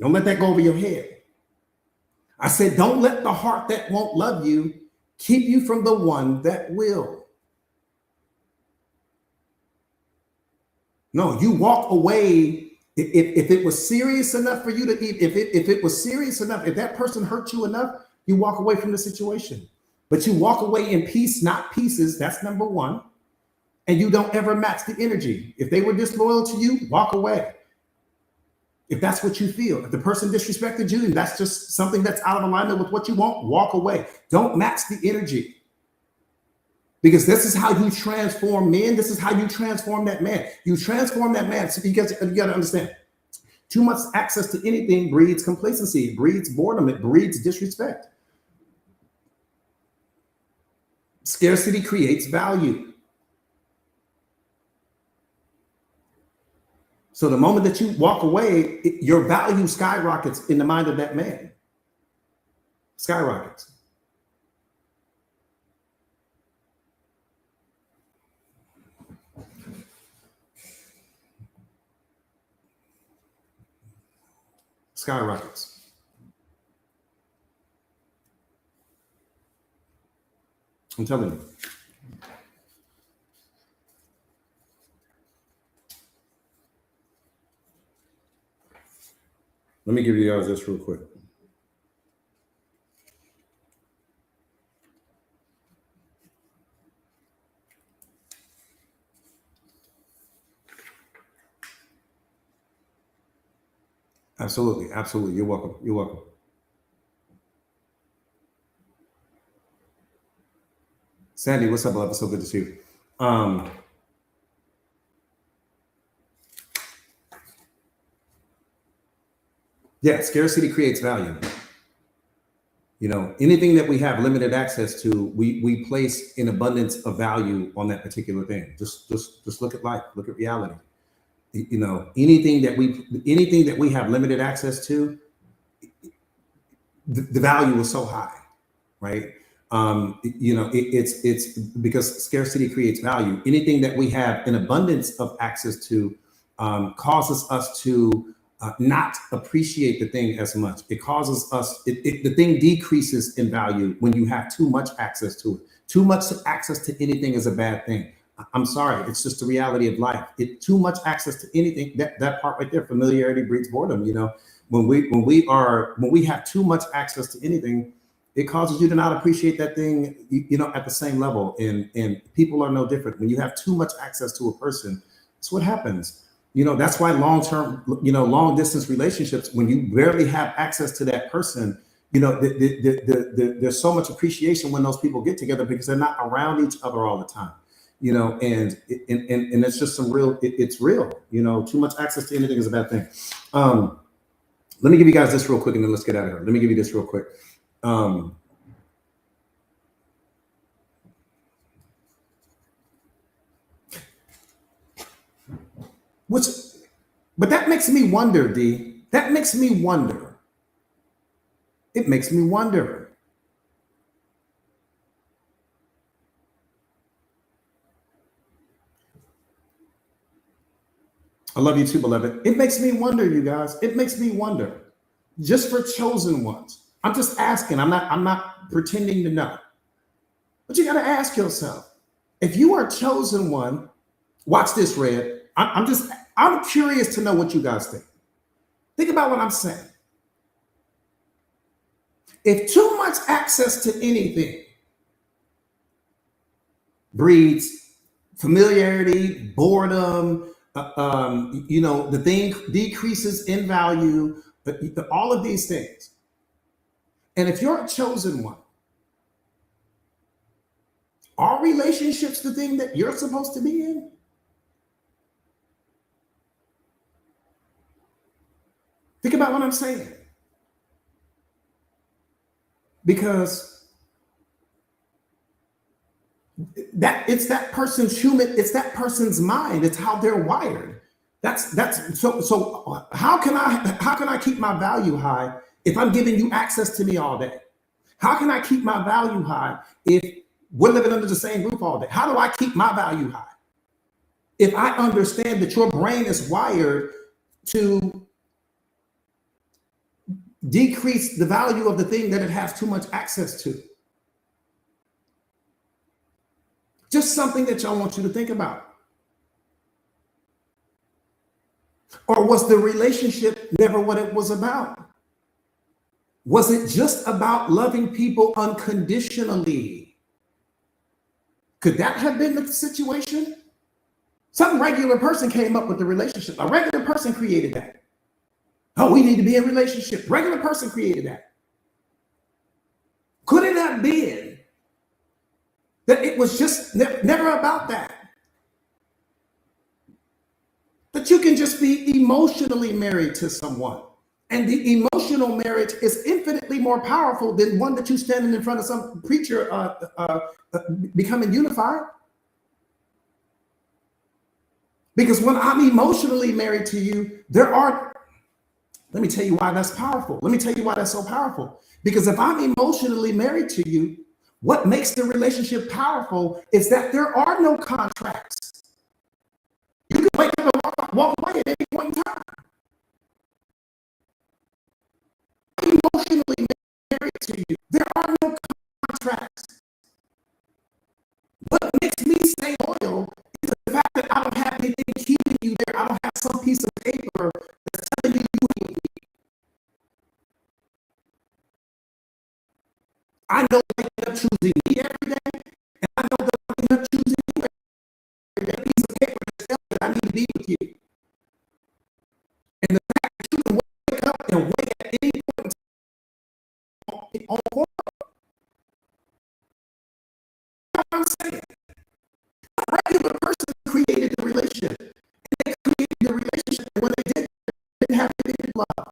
Don't let that go over your head. I said, don't let the heart that won't love you keep you from the one that will. No, you walk away. If it was serious enough for you to eat, if it was serious enough, if that person hurt you enough, you walk away from the situation. But you walk away in peace, not pieces. That's number one. And you don't ever match the energy. If they were disloyal to you, walk away. If that's what you feel. If the person disrespected you and that's just something that's out of alignment with what you want, walk away. Don't match the energy. Because this is how you transform men. This is how you transform that man. You transform that man because you got to understand, too much access to anything breeds complacency, it breeds boredom, it breeds disrespect. Scarcity creates value. So the moment that you walk away, your value skyrockets in the mind of that man. Skyrockets. Skyrockets. I'm telling you. Let me give you guys this real quick. Absolutely. Absolutely. You're welcome. You're welcome. Sandy, what's up, love? It's so good to see you. Yeah, scarcity creates value. You know, anything that we have limited access to, we place an abundance of value on that particular thing. Just look at life, look at reality. You know, anything that we have limited access to, the value is so high, right? You know, it's because scarcity creates value. Anything that we have an abundance of access to causes us to not appreciate the thing as much. It causes us, the thing decreases in value when you have too much access to it. Too much access to anything is a bad thing. I'm sorry, it's just the reality of life. Too much access to anything, that part right there, familiarity breeds boredom. You know, when we have too much access to anything, it causes you to not appreciate that thing, at the same level. And people are no different. When you have too much access to a person, that's what happens. That's why long distance relationships, when you barely have access to that person, there's so much appreciation when those people get together because they're not around each other all the time. And it's just it's real. Too much access to anything is a bad thing. Let me give you guys this real quick and then let's get out of here. Let me give you this real quick. But that makes me wonder, D. That makes me wonder. It makes me wonder. I love you too, beloved. It makes me wonder, you guys. It makes me wonder. Just for chosen ones. I'm just asking. I'm not pretending to know. But you got to ask yourself, if you are chosen one, watch this, Red. I'm curious to know what you guys think. Think about what I'm saying. If too much access to anything breeds familiarity, boredom, the thing decreases in value, all of these things. And if you're a chosen one, are relationships the thing that you're supposed to be in? Think about what I'm saying. Because it's that person's mind. It's how they're wired. So how can I keep my value high if I'm giving you access to me all day? How can I keep my value high if we're living under the same roof all day? How do I keep my value high? If I understand that your brain is wired to decrease the value of the thing that it has too much access to. Just something that y'all want you to think about. Or was the relationship never what it was about? Was it just about loving people unconditionally? Could that have been the situation? Some regular person came up with the relationship. A regular person created that. Oh, we need to be in a relationship. Regular person created that. Could it have been that it was just never about that? That you can just be emotionally married to someone. And the emotional marriage is infinitely more powerful than one that you standing in front of some preacher becoming unified. Because when I'm emotionally married to you, let me tell you why that's powerful. Let me tell you why that's so powerful. Because if I'm emotionally married to you, what makes the relationship powerful is that there are no contracts. You can wake up and walk away at any point in time. I'm emotionally married to you. There are no contracts. What makes me stay loyal is the fact that I don't have anything keeping you there. I don't have some piece of paper that's telling you you ain't me. I know they end up choosing me every day, and I know that I end up choosing you every day. Piece of paper that tells me that I need to be with you. And the fact that you can wake up and wait at any point on court. What I'm saying. A regular person created the relationship. And they created the relationship, and when they didn't have anything to love.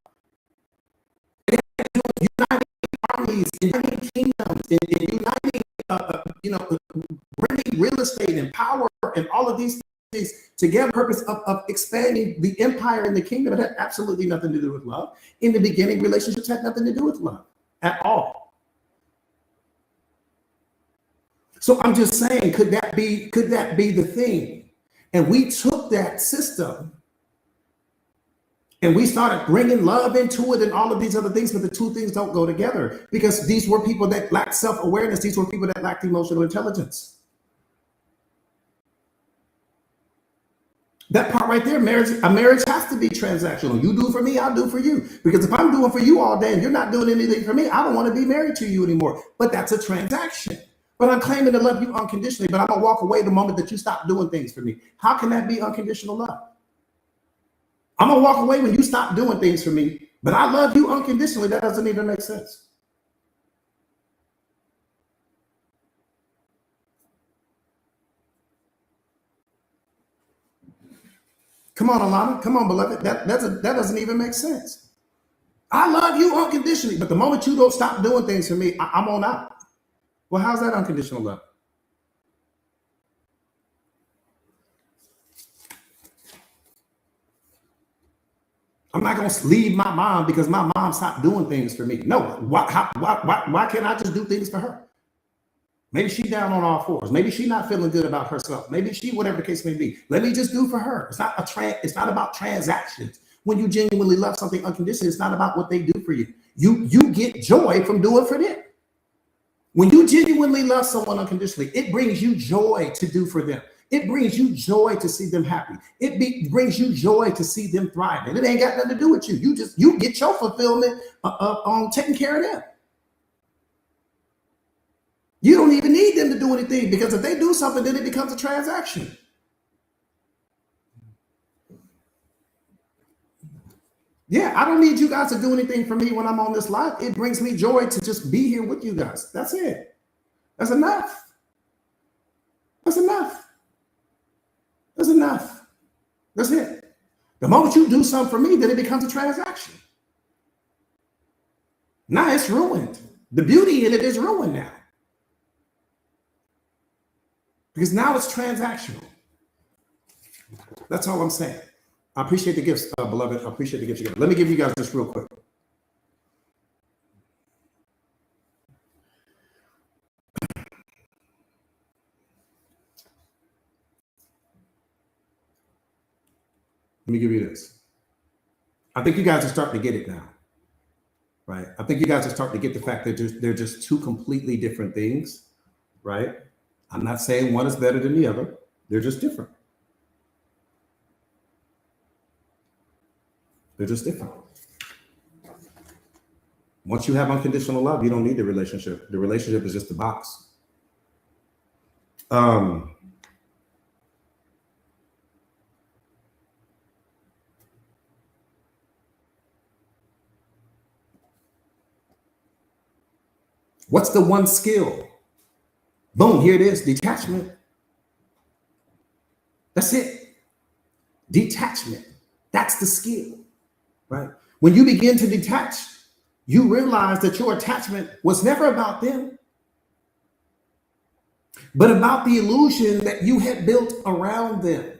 They had uniting armies, uniting kingdoms, and uniting, bringing real estate and power and all of these things together. Purpose of expanding the empire and the kingdom. It had absolutely nothing to do with love. In the beginning, relationships had nothing to do with love at all. So I'm just saying, could that be the thing? And we took that system and we started bringing love into it and all of these other things, but the two things don't go together because these were people that lacked self-awareness. These were people that lacked emotional intelligence. That part right there, a marriage has to be transactional. You do for me, I'll do for you. Because if I'm doing for you all day and you're not doing anything for me, I don't want to be married to you anymore. But that's a transaction. But I'm claiming to love you unconditionally, but I'm going to walk away the moment that you stop doing things for me. How can that be unconditional love? I'm going to walk away when you stop doing things for me, but I love you unconditionally. That doesn't even make sense. Come on, Alana. Come on, beloved. That doesn't even make sense. I love you unconditionally, but the moment you don't stop doing things for me, I'm on out. Well, how's that unconditional love? I'm not going to leave my mom because my mom stopped doing things for me. No, why can't I just do things for her? Maybe she's down on all fours. Maybe she's not feeling good about herself. Maybe she, whatever the case may be. Let me just do for her. It's not about transactions. When you genuinely love something unconditionally, it's not about what they do for you. You get joy from doing for them. When you genuinely love someone unconditionally, it brings you joy to do for them. It brings you joy to see them happy. Brings you joy to see them thriving. It ain't got nothing to do with you. You get your fulfillment on taking care of them. You don't even need them to do anything, because if they do something, then it becomes a transaction. Yeah, I don't need you guys to do anything for me when I'm on this live. It brings me joy to just be here with you guys. That's it. That's enough. That's enough. That's enough. That's it. The moment you do something for me, then it becomes a transaction. Now it's ruined. The beauty in it is ruined now. Because now it's transactional. That's all I'm saying. I appreciate the gifts, beloved. I appreciate the gifts you get. Let me give you guys this real quick. Let me give you this. I think you guys are starting to get it now, right? I think you guys are starting to get the fact that they're just two completely different things, right? I'm not saying one is better than the other. They're just different. They're just different. Once you have unconditional love, you don't need the relationship. The relationship is just the box. What's the one skill? Boom, here it is, detachment. That's it. Detachment. That's the skill, right? When you begin to detach, you realize that your attachment was never about them, but about the illusion that you had built around them.